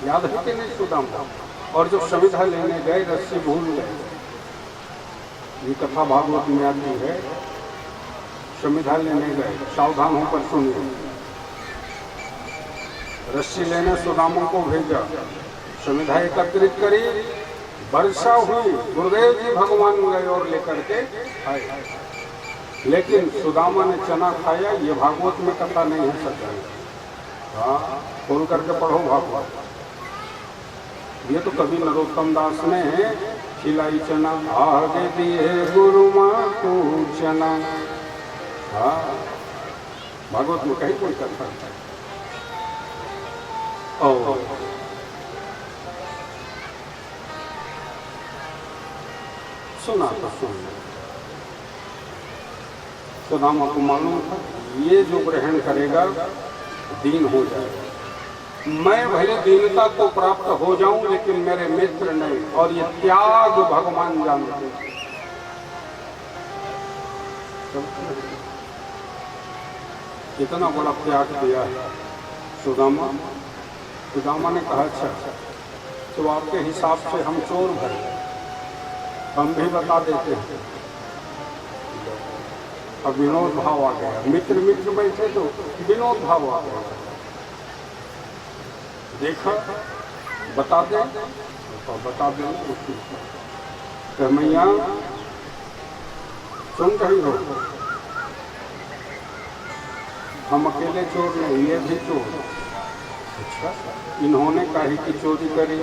याद है कि नहीं सुदामा, और जब संविधा लेने गए रस्सी भूल गए। ये कथा भागवत में आती है, संविधा लेने गए, सावधान होकर सुनिए। रस्सी लेने सुदामा को भेजा, संविधा एकत्रित करी, वर्षा हुई, गुरुदेव जी भगवान गए और लेकर के आए, लेकिन सुदामा ने चना खाया। ये भागवत में कथा नहीं है सच्चाई, हाँ खोल करके पढ़ो भागवत। ये तो कभी नरोत्तम दास ने खिलाई चना, आगे दिए गुरु माँ को चना, हाँ भागवत में कहीं कोई कथा है। सुना तो सुन, सुदामा को मालूम था ये जो ग्रहण करेगा दीन हो जाएगा, मैं भले दीनता को प्राप्त हो जाऊं लेकिन मेरे मित्र नहीं, और ये त्याग भगवान जानते। इतना बड़ा त्याग दिया है सुदामा। सुदामा ने कहा अच्छा तो आपके हिसाब से हम चोर भरे, हम भी बता देते हैं। अब विनोद भाव आ गया, मित्र मित्र बैठे तो विनोद भाव आ गया, देखा बता दे तो बता दे। तो मैया सुन रही हो, हम अकेले चोर नहीं, ये भी चोर। अच्छा इन्होंने काहे की चोरी करी,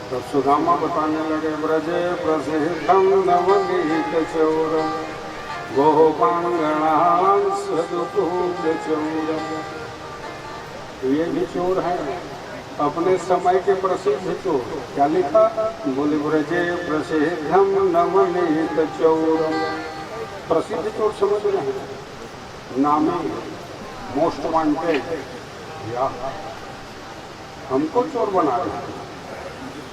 तो सुदामा बताने लगे, ब्रजे प्रसिद्धम नवनीत चौरम गोपांगणांस दुपूज चौरम। ये भी चोर है, अपने समय के प्रसिद्ध चोर। क्या लिखा, बोले ब्रजे प्रसिद्धम नवनीत चौरम। प्रसिद्ध चोर समझ रहे हैं, नामी मोस्ट वांटेड, या हमको चोर बना रहे हैं।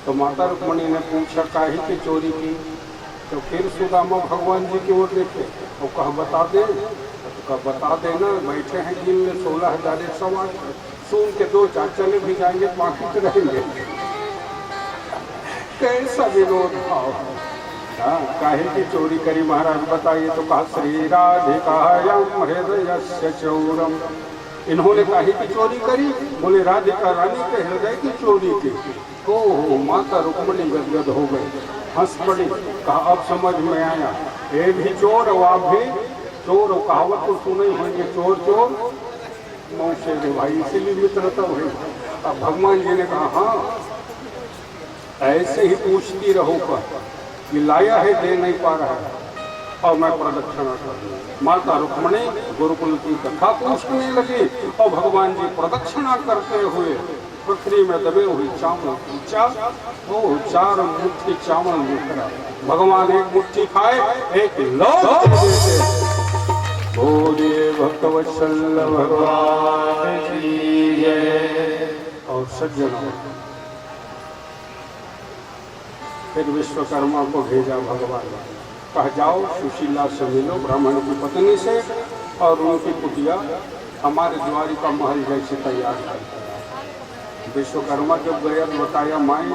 तो माता रुक्मणी ने पूछा काहे की चोरी की, तो फिर सुदामा भगवान जी की ओर देखे, वो कहा बता दे, तो कहा बता देना, बैठे हैं दिन में 16,108, सुन के 2 4 चले भी जाएंगे, बाकी तो रहेंगे। कैसा विरोध भाव, हाँ काहे की चोरी करी महाराज बताइए, तो कहा श्री राधिकायां हृदयस्य चौरम। इन्होंने काहे की चोरी करी, बोले राधिका रानी के हृदय की चोरी की। ओह माता रुक्मणी गदगद हो गई, हंस पड़ी, कहा अब समझ में आया, ये भी चोर और आप भी चोर। कहावत तो सुने होंगे, चोर चोर मौसे रे भाई, इसीलिए मित्रता हुई। अब भगवान जी ने कहा हाँ ऐसे ही पूछती रहो, पर ये लाया है दे नहीं पा रहा है, और मैं प्रदक्षिणा कर दूँ। माता रुक्मणी गुरुकुल की कथा पूछने लगी, और भगवान जी प्रदक्षिणा करते हुए पृथ्वी में दबे हुए चावल की 4 मुट्ठी चावल निकला। भगवान एक मुट्ठी खाए, एक लौट देते। बोलिए भक्तवत्सल भगवान की जय। और सज्जनों, फिर विश्वकर्मा को भेजा भगवान, कहा जाओ सुशीला से मिलो, ब्राह्मण की पत्नी से, और उनकी कुटिया हमारे द्वारिका महल जैसे तैयार कर। विश्वकर्मा जब गया तो बताया, माई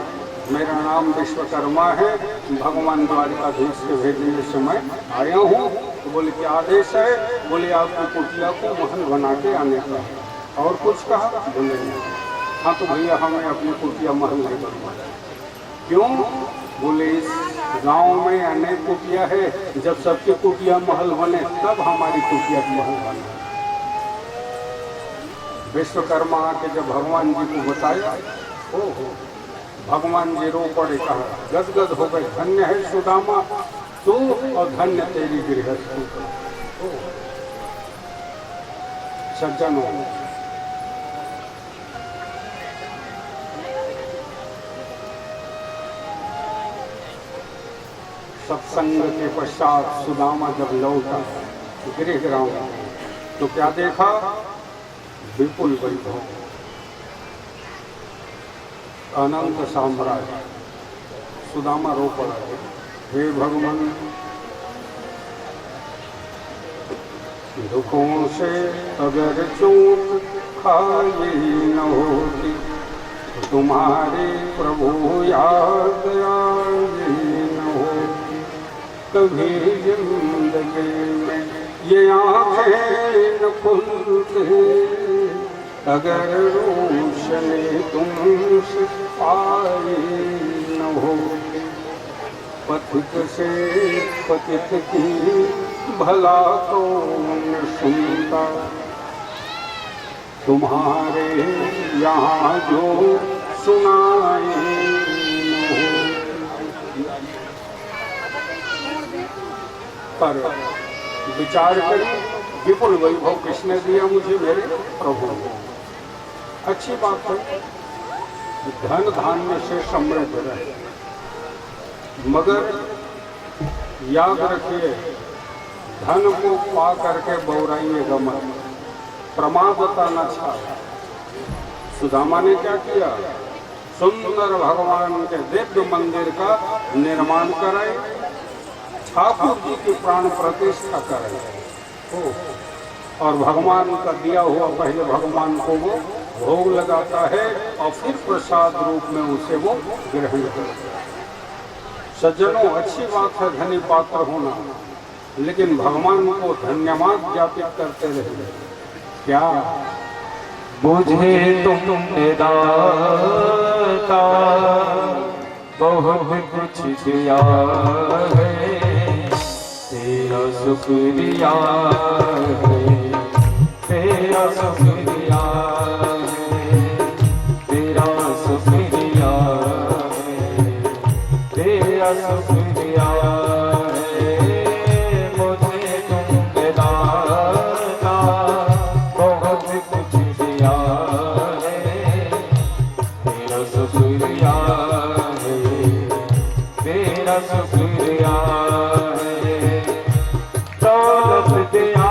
मेरा नाम विश्वकर्मा है, भगवान द्वारिकाधीश के भेजने समय आया हूँ। तो बोले क्या आदेश है, बोले आपकी कुटिया को महल बना के आने का। और कुछ कहा? बोले हाँ तो भैया हमें अपनी कुटिया महल नहीं बनवाना। क्यों? बोले इस गांव में अनेक कुटिया है, जब सबकी कुटिया महल बने तब हमारी कुटिया महल बने। विश्वकर्मा आके जब भगवान जी को बताया, ओहो, भगवान जी रो पड़े, कहा गदगद हो गए, धन्य है सुदामा तू और धन्य तेरी गृहस्थी। सज्जनों, सत्संग के पश्चात सुदामा जब लौटा गृह ग्राम तो क्या देखा? विपुल वैभव, अनंत साम्राज्य। सुदामा रो पड़ा, हे भगवान, दुखों से अगर चूक खाई न होती तो तुम्हारे प्रभु याद आई न होती। कभी जिंदगी में ये आँखें न खुलती अगर रोशनी तुमसे पाई न होती। पथिक से पतित की भला कौन सुनता, तुम्हारे यहाँ जो सुनाए न होती। पर विचार करें, विपुल वैभव किसने दिया मुझे? मेरे प्रभु। अच्छी बात है, धन धान्य से समृद्ध रहे, मगर याद रखिए धन को पा करके बौराइएगा मत, प्रमादता न छाए। सुदामा ने क्या किया? सुंदर भगवान के दिव्य मंदिर का निर्माण कराए, ठाकुर जी की प्राण प्रतिष्ठा कराए और भगवान का दिया हुआ पहले भगवान को वो भोग लगाता है और फिर प्रसाद रूप में उसे वो ग्रहण करता है। सज्जनों, अच्छी बात है धनी पात्र होना, लेकिन भगवान को धन्यवाद ज्ञापित करते रहे। क्या मुझे तुमने दाता बहुत कुछ दिया है, तेरा शुक्रिया है, तेरा शुक्रिया है, तेरा शुक्रिया है, तेरा शुक्रिया है। मुझे तुमने दाता बहुत कुछ दिया है, तेरा शुक्रिया है, तेरा शुक्रिया है। दौलत दिया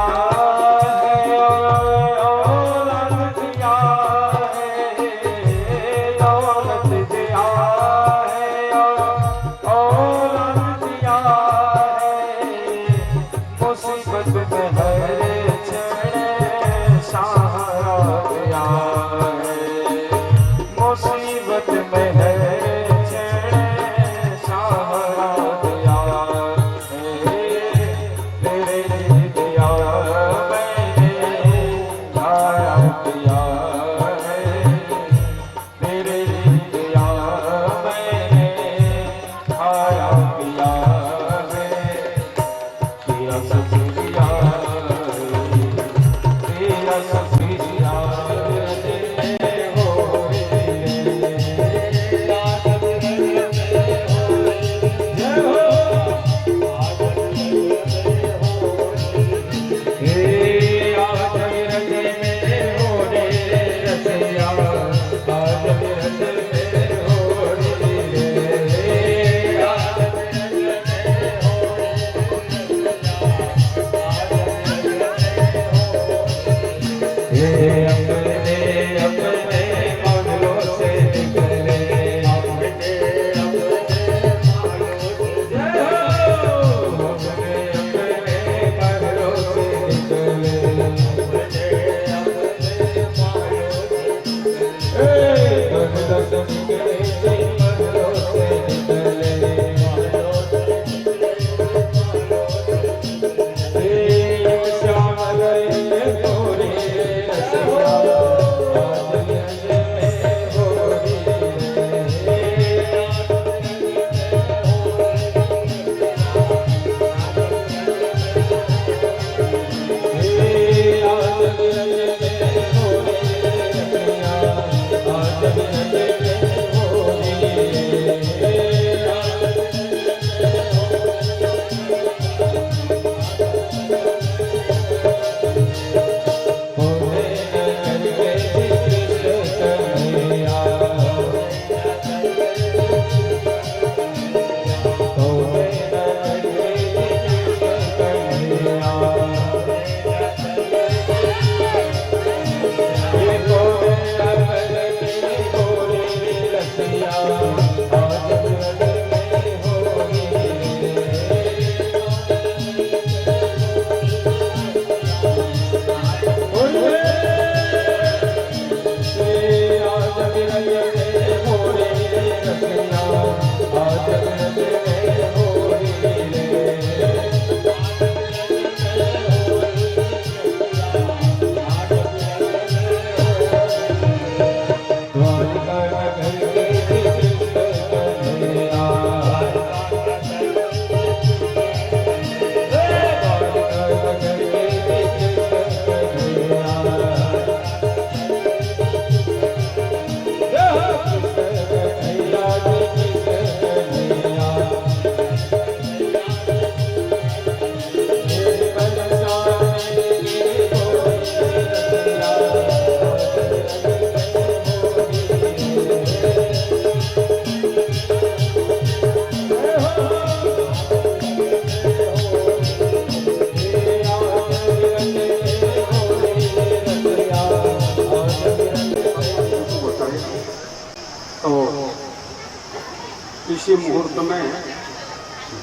इसी मुहूर्त में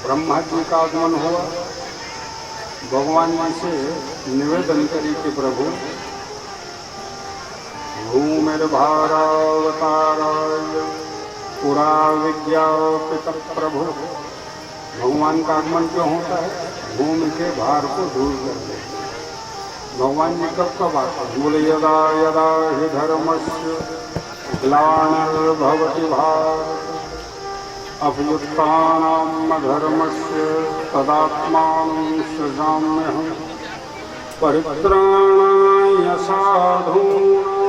ब्रह्मा जी का आगमन हुआ। भगवान जी से निवेदन करी कि प्रभु भूमिर भारावताराय पुरा विज्ञापित प्रभु। भगवान का आगमन क्यों होता है? भूमि के भार को दूर कर दे। भगवान जी कब आते हैं? बोले यदा यदा हि धर्मस्य ग्लानिर्भवति भारत अभ्युत्थानम् अधर्मस्य तदात्मानं सृजाम्यहम् परित्राणाय साधूनां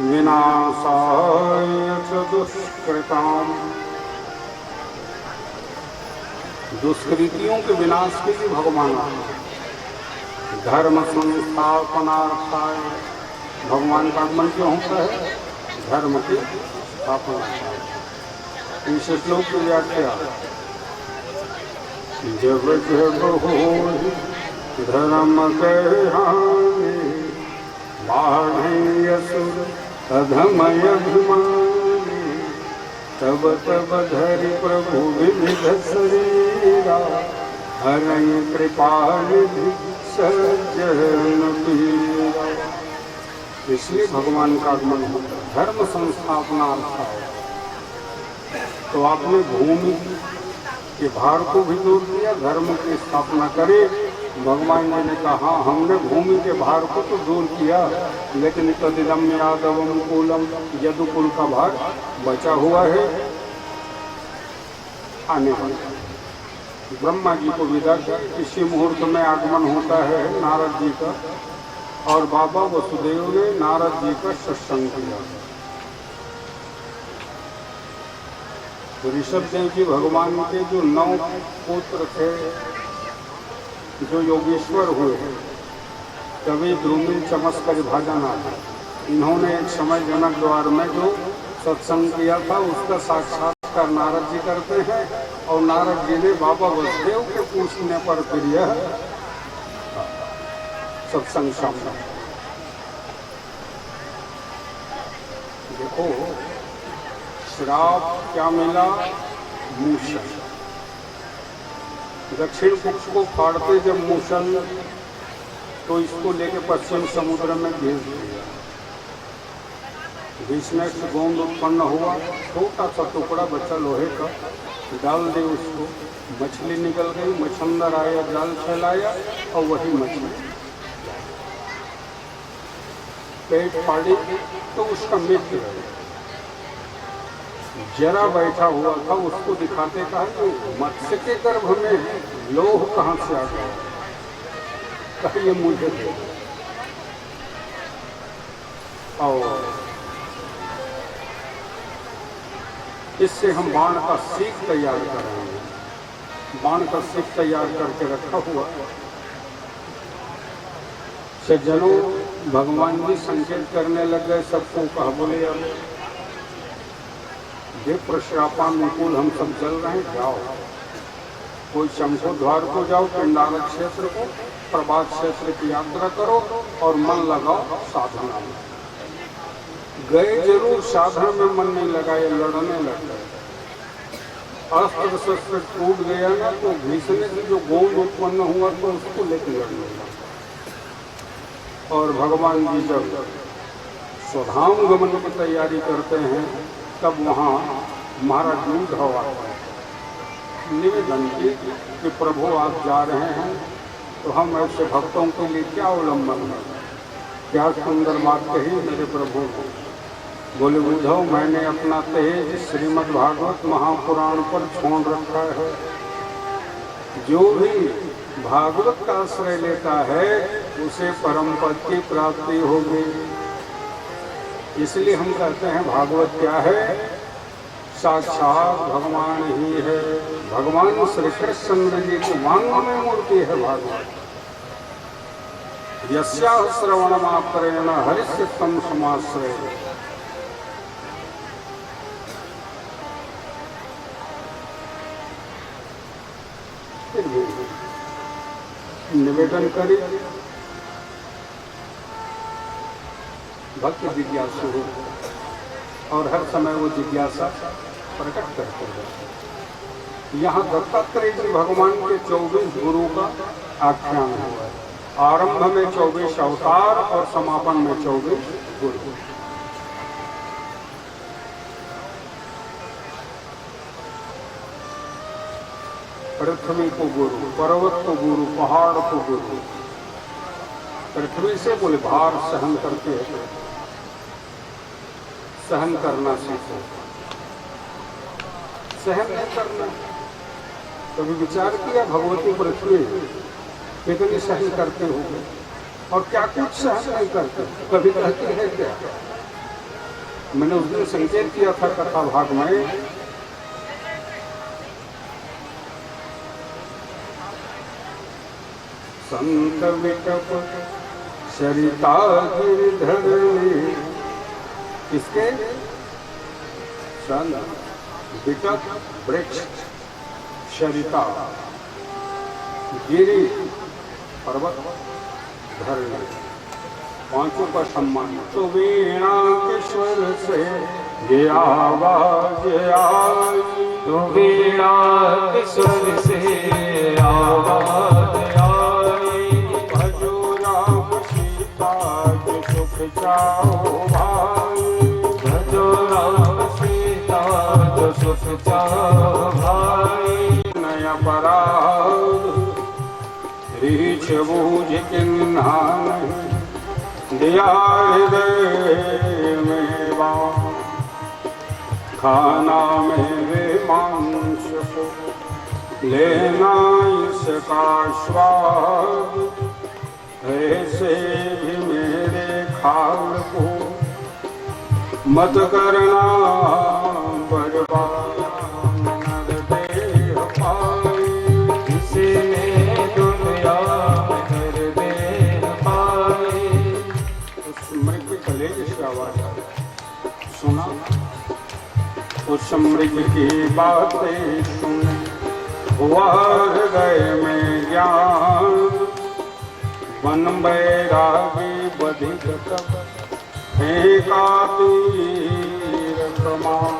विनाशाय च दुष्कृताम्। दुष्कृतियों के विनाश के लिए भगवान आते। धर्म संस्थापनार्थाय भगवान का आगमन क्यों होता है? धर्म की स्थापना। इस श्लोक की व्याख्या जब जब हो धर्म के हानि बाढ़े असुर अधमय अभिमानी तब तब धरि प्रभु विविध शरीरा हरय कृपानिधि सज्जन पीरा। इसलिए भगवान का आगमन होता है। धर्म संस्थापना है। तो आपने भूमि के भार को भी दूर किया, धर्म की स्थापना करे। भगवान जी ने कहा हमने भूमि के भार को तो दूर किया, लेकिन तदिदम यादवम कुलम यदुकुल का भार बचा हुआ है, आने वाला। ब्रह्मा जी को विदा कर इसी मुहूर्त में आगमन होता है नारद जी का, और बाबा वसुदेव ने नारद जी का सत्संग किया। तो ऋषभदेव जी भगवान के जो 9 पुत्र थे, जो योगेश्वर हुए, कवि द्रुमिल चमस कर भाजन आया। इन्होंने एक समय जनक द्वार में जो सत्संग किया था उसका साक्षात्कार नारद जी करते हैं, और नारद जी ने बाबा वसुदेव के पूछने पर फिर यह सत्संग सामना। देखो श्राप क्या मिला? मूषल। दक्षिण पक्ष को फाड़ते जब मूषल, तो इसको लेके पश्चिम समुद्र में भेज दिया। बीच में से गोंद उत्पन्न हुआ, छोटा सा टुकड़ा बचा लोहे का, डाल दे उसको, मछली निकल गई, मछंदर आया, जाल फैलाया और वही मछली पेट फाड़ी तो उसका मृत्यु है। जरा बैठा हुआ था, उसको दिखाते कहा कि मत्स्य के गर्भ में लोह कहाँ से आ गया? कहा ये मुझे दे। और इससे हम बाण का सीख तैयार कर रहे हैं। बाण का सीख तैयार करके रखा हुआ। सज्जनों, भगवान जी संकेत करने लग गए सबको। कहा बोले अब विप्र श्रापानुकूल हम सब चल रहे हैं, जाओ कोई शंखो द्वार को जाओ, पिंडारक क्षेत्र को, प्रभात क्षेत्र की यात्रा करो और मन लगाओ साधना में। गए जरूर, साधना में मन नहीं लगाए, लड़ने लग गए। अस्त्र शस्त्र टूट गया ना, तो घिसने से जो गोंद उत्पन्न हुआ तो उसको लेकर लड़ने लगा। और भगवान जी जब स्वधाम गमन की तैयारी करते हैं, तब वहाँ महाराज उद्धव आते हैं। निवेदन की कि प्रभु आप जा रहे हैं तो हम ऐसे भक्तों के लिए क्या अवलंबन है? क्या सुंदर बात कही मेरे प्रभु को। बोले उद्धव, मैंने अपना तेज श्रीमद् भागवत महापुराण पर छोड़ रखा है। जो भी भागवत का आश्रय लेता है उसे परम पद की प्राप्ति होगी। इसलिए हम कहते हैं भागवत क्या है? साक्षात भगवान ही है। भगवान श्री कृष्ण जी की वांग्मय मूर्ति है भागवत। यस्याः श्रवण मात्रेण हरिस्य तम समाश्रय। निवेदन करी भक्त जिज्ञासु हो, और हर समय वो जिज्ञासा प्रकट करते हैं। यहाँ दत्तात्रेय जी भगवान के 24 गुरु का आख्यान हुआ है। आरंभ में 24 अवतार और समापन में 24 गुरु। पृथ्वी को गुरु, पर्वत को गुरु, पहाड़ को गुरु। पृथ्वी से बोले भार सहन करके सहन करना सीखो। सहन नहीं करना। कभी विचार किया भगवती पृथ्वी कितनी सहन करते होंगे और क्या कुछ सहन नहीं करते? कभी कहती है क्या? मैंने उस दिन संकेत किया था कथा भाग में, संत विटप सरिता गिरधर किसके? संत विटप वृक्ष, सरिता गिरी पर्वत धरणी, पांचों का सम्मान। तो वीणा के स्वर से ये आवाज आई, तो वीणा के स्वर से आवाज आई, भजो राम सीता के सुख चाओ भाई, भजो राम सीता जो सुख चाओ भाई। नया पराध रीछ बूझ किन्हा नहीं, दिया हृदय में बाण, खाना मेरे मांस को, लेना इसका स्वाद, ऐसे भी मेरे खाल को मत करना बर्बाद, नर देह पाई, इसने दुनिया में कर देह पाई। उस मृग कलेज से आवाज आई, सुना उस मृग की बातें सुने, हुआ हृदय में ज्ञान, वन बैरागी बधिक तब फेंका तीर कमान,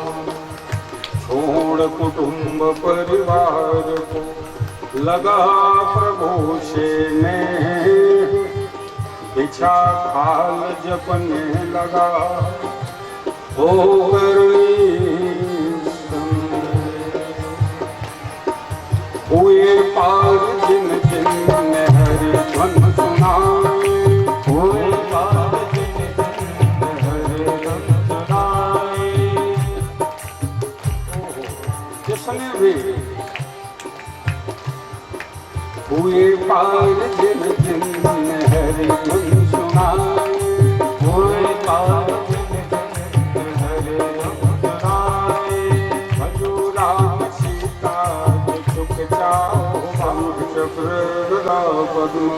छोड़ कुटुंब परिवार को लगा प्रभु से ने, बिछा खाल जपने लगा ओ हुए पार जिन जिन ने हरि ध्वन सुनाए, हुए पार जिन जिन हरि ध्वन सुनाए, जिसने भी हुए पार जिन जिन ने हरि ध्वन सुनाए, हुए पार जिन जिन हरि ध्वन सुनाए, भजो राम सीता सुख चाओ, चक्र पद्म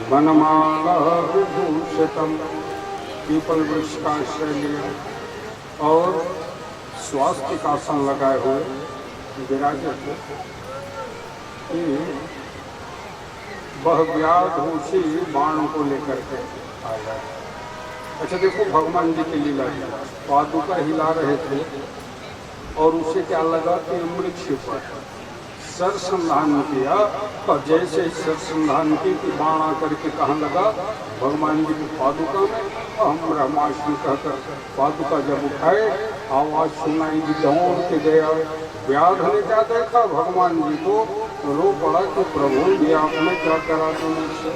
वनमाला विभूषितम। पीपल वृक्ष का आश्रय लिया और स्वास्थ्य का आसन लगाए हुए विराजे थे कि वह व्याधूषी बाण को लेकर के आया। अच्छा देखो भगवान जी की लीला है, पादुका हिला रहे थे और उसे क्या लगा कि वृक्ष पर सरसंधान किया और जैसे सरसंधान की कि बाण आकर के कहाँ लगा भगवान जी की पादुका में। हम रामाश्री कहकर पादुका जब उठाए आवाज सुनाई दी, दौड़ के गया। व्याध ने क्या देखा भगवान जी को, रो पड़ा कि प्रभु जी आपने क्या करा तुमसे।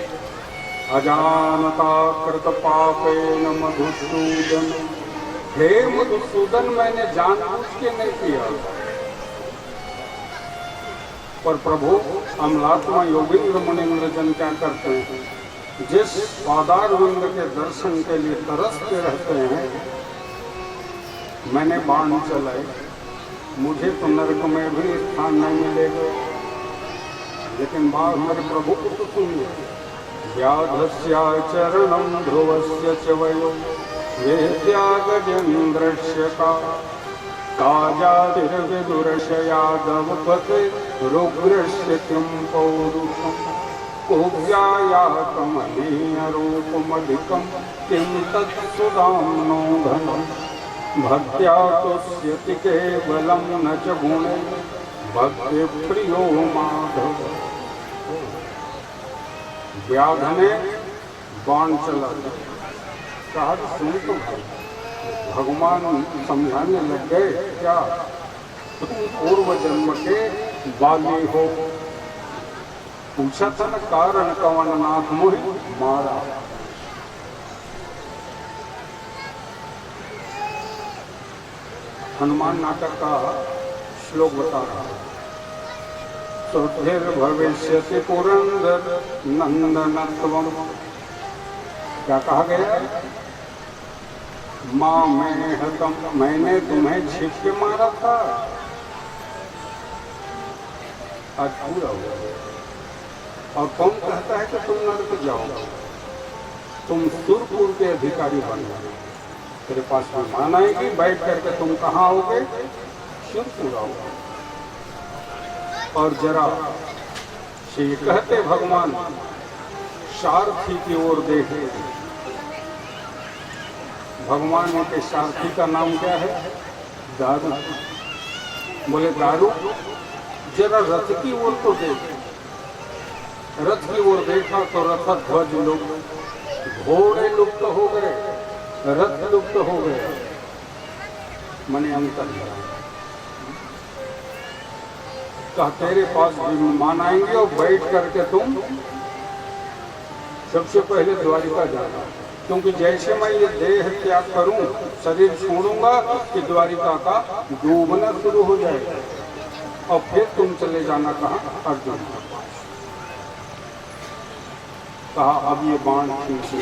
अजानता कृत पापेन मधुसूदन, हे मधुसूदन मैंने जानबूझ के नहीं किया, पर प्रभु अमलात्मा योगेंद्र मुनिंद्र जन क्या करते हैं, जिस पादारविंद के दर्शन के लिए तरसते रहते हैं, मैंने बाण चलाए, मुझे तो नरक में भी स्थान नहीं मिलेगा। लेकिन बात मेरे प्रभु को तो सुनिए। व्याधस्या चरणम ध्रुवस्य च वयो वेद्या गजेन्द्रस्य का काजातिर्विदुरस्य यादवपते रुग्रस्य किं पौरुषम् कुव्यायातमनीयरूपमधिकं किं तत्सुदाम्नो घनम् भक्त्या तुष्यति केवलं न च गुणे भक्ति प्रियो माधव। व्याध ने बाण चला दिया, कहा सुन तो भगवान समझाने लग गए क्या तुम पूर्व जन्म के बाली हो। पूछा था न कारण कवन नाथ मोहि मारा। हनुमान नाटक का श्लोक बता रहा है। सुधीर भविष्यति पुरंदर नंदनत्वम। क्या कहा गया? माँ मैं हतम, मैंने तुम्हें छिप के मारा था। आज पूरा हुआ। और कौन कहता है कि तुम नरक जाओ? तुम सुरपुर के अधिकारी बन गए। तेरे पास विमान आएगी, बैठ करके तुम कहाँ आओगे? सुरपुर आओगे। और जरा से कहते भगवान सारथी की ओर देखे। भगवान के सारथी का नाम क्या है? दारू। बोले दारू जरा रथ की ओर तो देख। रथ की ओर देखा तो रथ ध्वज लुप्त, घोड़े लुप्त हो गए, रथ लुप्त हो गए। मने अंतर कहा तेरे पास विमान आएंगे और बैठ करके तुम सबसे पहले द्वारिका जाना। क्योंकि जैसे मैं ये देह त्याग करूं, शरीर छोड़ूंगा कि द्वारिका का डूबना शुरू हो जाएगा। और फिर तुम चले जाना कहाँ? अर्जुन के पास। कहा अब ये बाण खींचे।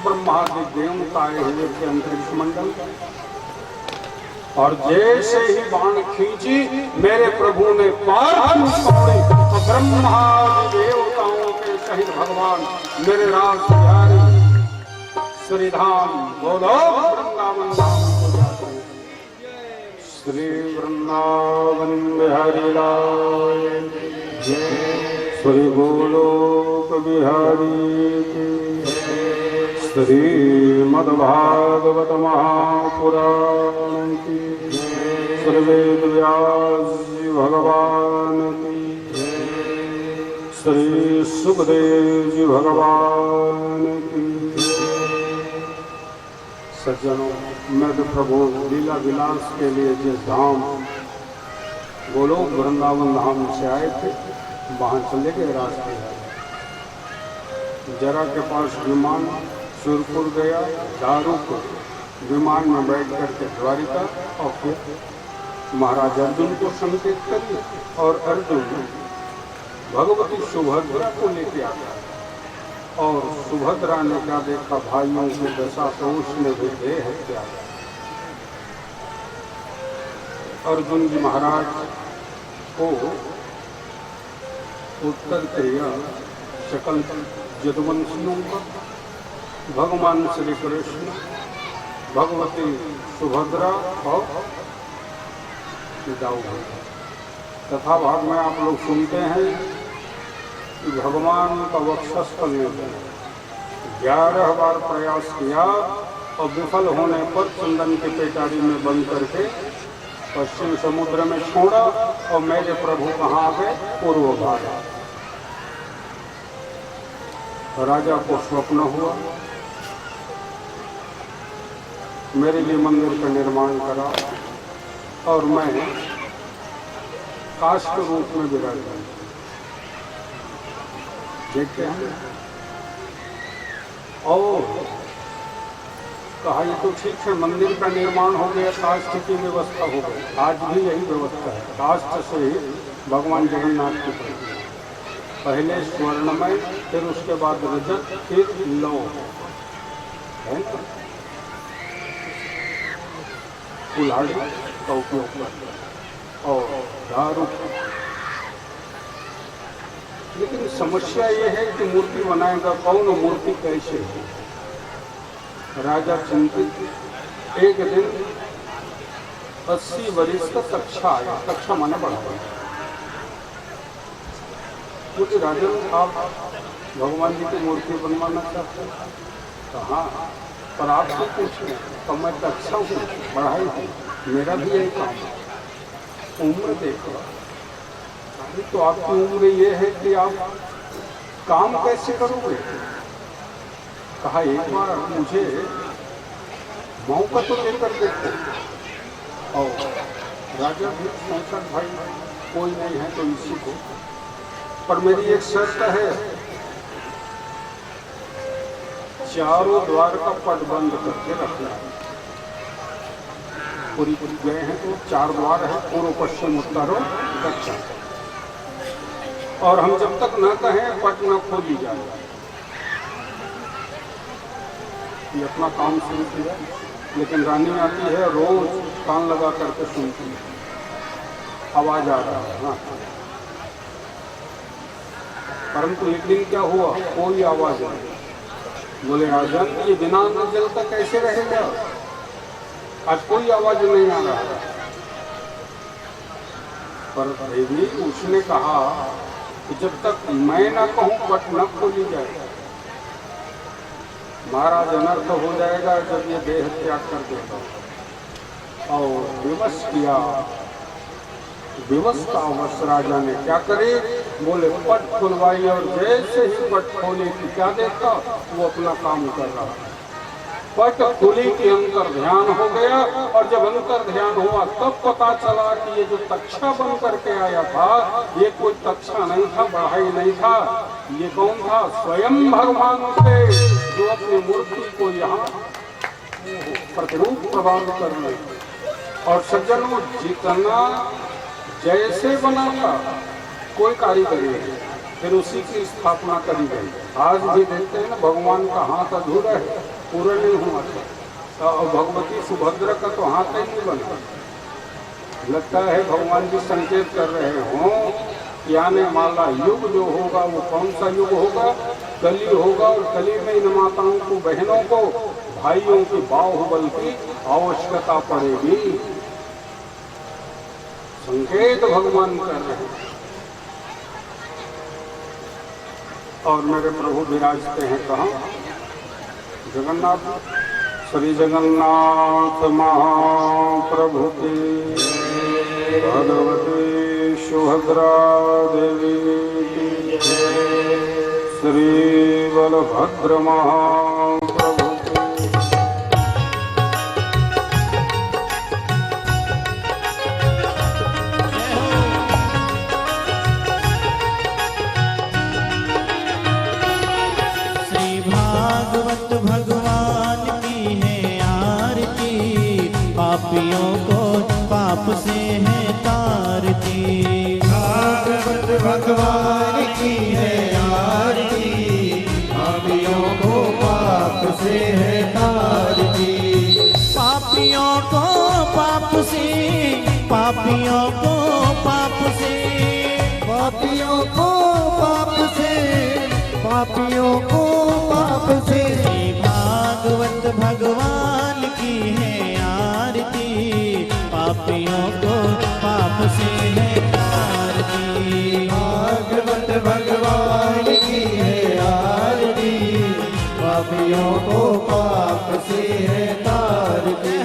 ब्रह्मादि देवता आए हुए थे अंतरिक्ष मंडल, और जैसे ही बाण खींची मेरे प्रभु ने पार छोड़ी और ब्रह्मादि देवताओं के सहित भगवान मेरे राज बिहारी श्रीधाम बोलो वृंदावन धाम को जाते। श्री वृंदावन बिहारी लाल जय। श्री गोलोक बिहारी श्रीमद्भागवत महापुराण की, श्री वेद व्यास जी भगवान की, श्री सुखदेव जी भगवान की। सज्जनों, मैं तो प्रभु लीला विलास के लिए जिस धाम गोलोक वृंदावन धाम से आए थे वहाँ चले गए। रास्ते जरा के पास विमान सुरपुर गया, दारू को विमान में बैठ करके द्वारिका, और फिर महाराज अर्जुन को संकेत करी। और अर्जुन भगवती सुभद्रा को लेके आता। और सुभद्रा ने क्या देखा? भाइयों की दशा, तो उसने भी देह हत्या। अर्जुन जी महाराज को उत्तर क्रिया सकल यदुवंशियों का भगवान श्री कृष्ण, भगवती सुभद्रा और दाऊ तथा भाग में आप लोग सुनते हैं कि भगवान का वक्षस्थल में 11 बार प्रयास किया और विफल होने पर चंदन के पेटारी में बंद करके पश्चिम समुद्र में छोड़ा। और मेरे प्रभु कहाँ आ गए? पूर्व भाग। राजा को स्वप्न हुआ मेरे लिए मंदिर का निर्माण करा और मैं काष्ठ रूप में विराजमान। देखते हैं। और कहा ये तो ठीक है, मंदिर का निर्माण हो गया, काष्ठ की व्यवस्था हो गई। आज भी यही व्यवस्था है। काष्ठ से ही भगवान जगन्नाथ की प्रतिमा, पहले स्वर्णमय, फिर उसके बाद रजत, फिर लौह है ना, कुल्हाड़ी का उपयोग करते और दारू। लेकिन समस्या ये है कि मूर्ति बनाएगा कौन, मूर्ति कैसे हो? राजा चिंतित। एक दिन 80 वर्ष का कक्षा आया। कक्षा माने बढ़ा। मुझे राजन आप भगवान जी की मूर्ति बनवाना चाहते हैं? तो हाँ, पर आपसे पूछें तो मैं तो अच्छा हूँ, पढ़ाई हूँ, मेरा भी यही काम है। उम्र देखो, अभी तो आपकी उम्र ये है कि आप काम कैसे करोगे? कहा एक बार मुझे मौका तो देकर देखो। और राजा भी सोचा भाई कोई नहीं है तो इसी को, पर मेरी एक शर्त है, चारों द्वार का पट बंद करके रखना है। पूरी गए हैं तो 4 द्वार है, पूर्व पश्चिम उत्तर और दक्षिण, और हम जब तक न कहें पट न खोली जाए, ये अपना काम शुरू किया। लेकिन रानी आती है, रोज कान लगा करके सुनती है, आवाज आ रहा है ना। परंतु एक दिन क्या हुआ, कोई आवाज नहीं। बोले राजन, ये बिना अन्न जलता कैसे रहेगा? आज कोई आवाज नहीं आ रहा। पर देवी उसने कहा कि जब तक मैं ना कहूं पट न खोली जाए, महाराज अनर्थ हो जाएगा जब ये देह त्याग कर देगा। और विवश किया, विवश का अवश्य राजा ने क्या करे, बोले पट खुलवाई, और जैसे ही पट खोले कि क्या देखा, वो अपना काम कर रहा है। पट खुली की अंतर ध्यान हो गया, और जब अंतर ध्यान हुआ तब पता चला कि ये जो तक्षा बन करके आया था, ये कोई तक्षा नहीं था, बढ़ाई नहीं था, ये कौन था? स्वयं भगवान थे, जो अपनी मूर्ति को यहाँ प्रतिरूप प्रदान करने। और सज्जनों, जितना जैसे बना था कोई कारीगरी नहीं, फिर उसी की स्थापना करी गई। आज भी देखते हैं ना, भगवान का हाथ अधूरा है, पूरा नहीं हुआ था। और भगवती सुभद्रा का तो हाथ ही नहीं बना। लगता है भगवान जी संकेत कर रहे हों कि आने वाला युग जो होगा वो कौन सा युग होगा? कली होगा, और कली में इन माताओं को, बहनों को, भाइयों की बाहुबल की आवश्यकता पड़ेगी। संकेत भगवान कर रहे हैं। और मेरे प्रभु विराजते हैं कहाँ? जगन्नाथ, श्री जगन्नाथ महाप्रभु की, भगवती सुभद्रा देवी की, श्री बलभद्र महाप्रभु की। भगवान की है आरती, पापियों को पाप से है तारती। भागवत भगवान की है आरती, पापियों को पाप से है तारती। पापियों को पाप से, पापियों को पाप से, पापियों को पाप से, पापियों को पाप से। भागवत भगवान की है आरती, पापियों को पाप से है तारती। भागवत भगवान की है आरती, पापियों को पाप से है तारती।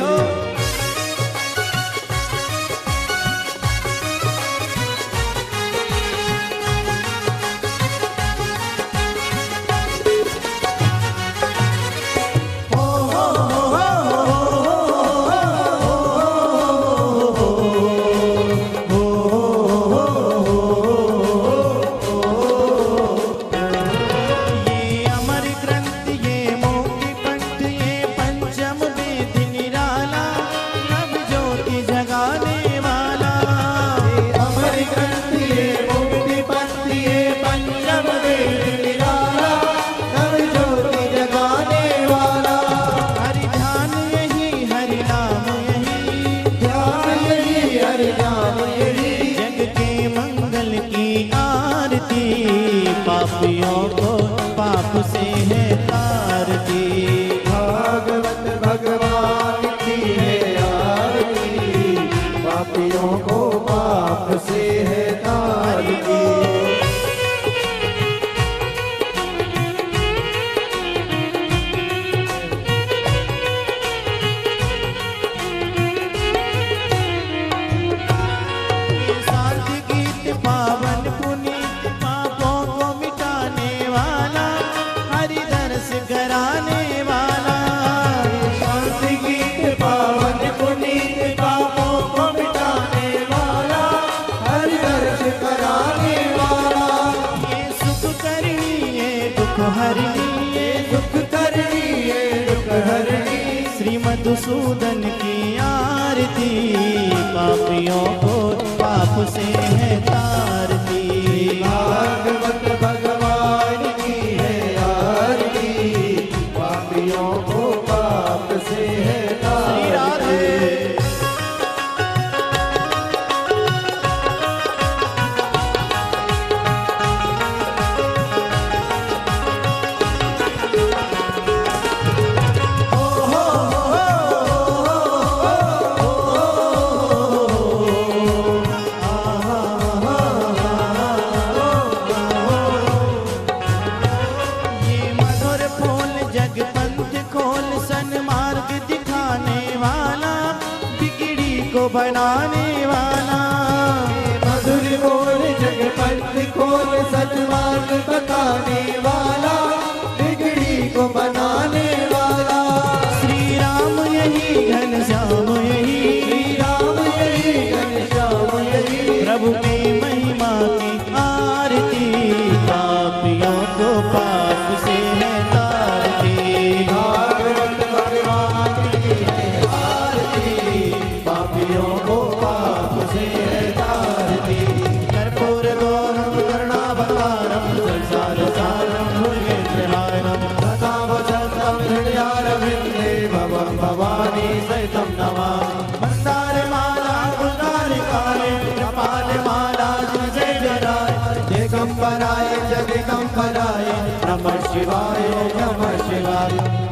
पापियों को पाप से है तारती। भागवत भगवान की है आरती, पापियों को पाप से है तारती। दुख हरनी ये दुख करनी ये दुख हरनी। श्री मधुसूदन की आरती पापियों को पाप से है तारती। भागवत भगवान की है आरती पापियों को पाप से है श्री राधे। ये मधुर फूल जगपंथ खोल सन्मार्ग दिखाने वाला बिगड़ी को बनाने वाला। मधुर बोल जगपंथ खोल सन्मार्ग बताने वाला बिगड़ी को बनाने वाला। श्री राम यही घनश्याम यही श्री राम यही घनश्याम यही प्रभु की महिमा की आरती पापियों को पाप से है तारती। भागवत भगवान की है आरती पापियों को पाप से है तारती। कर्पूर गौरम करुणावतारम संसार सारम भुजगेन्द्रहारम तथा वसंतम हृदयारविंदे भवं भवानी सहितं नमामि। मंदार माला गुलदारिकाय कृपाल माला जय जराय दिगंबराय च दिगंबराय नमः शिवाय नमः शिवाय।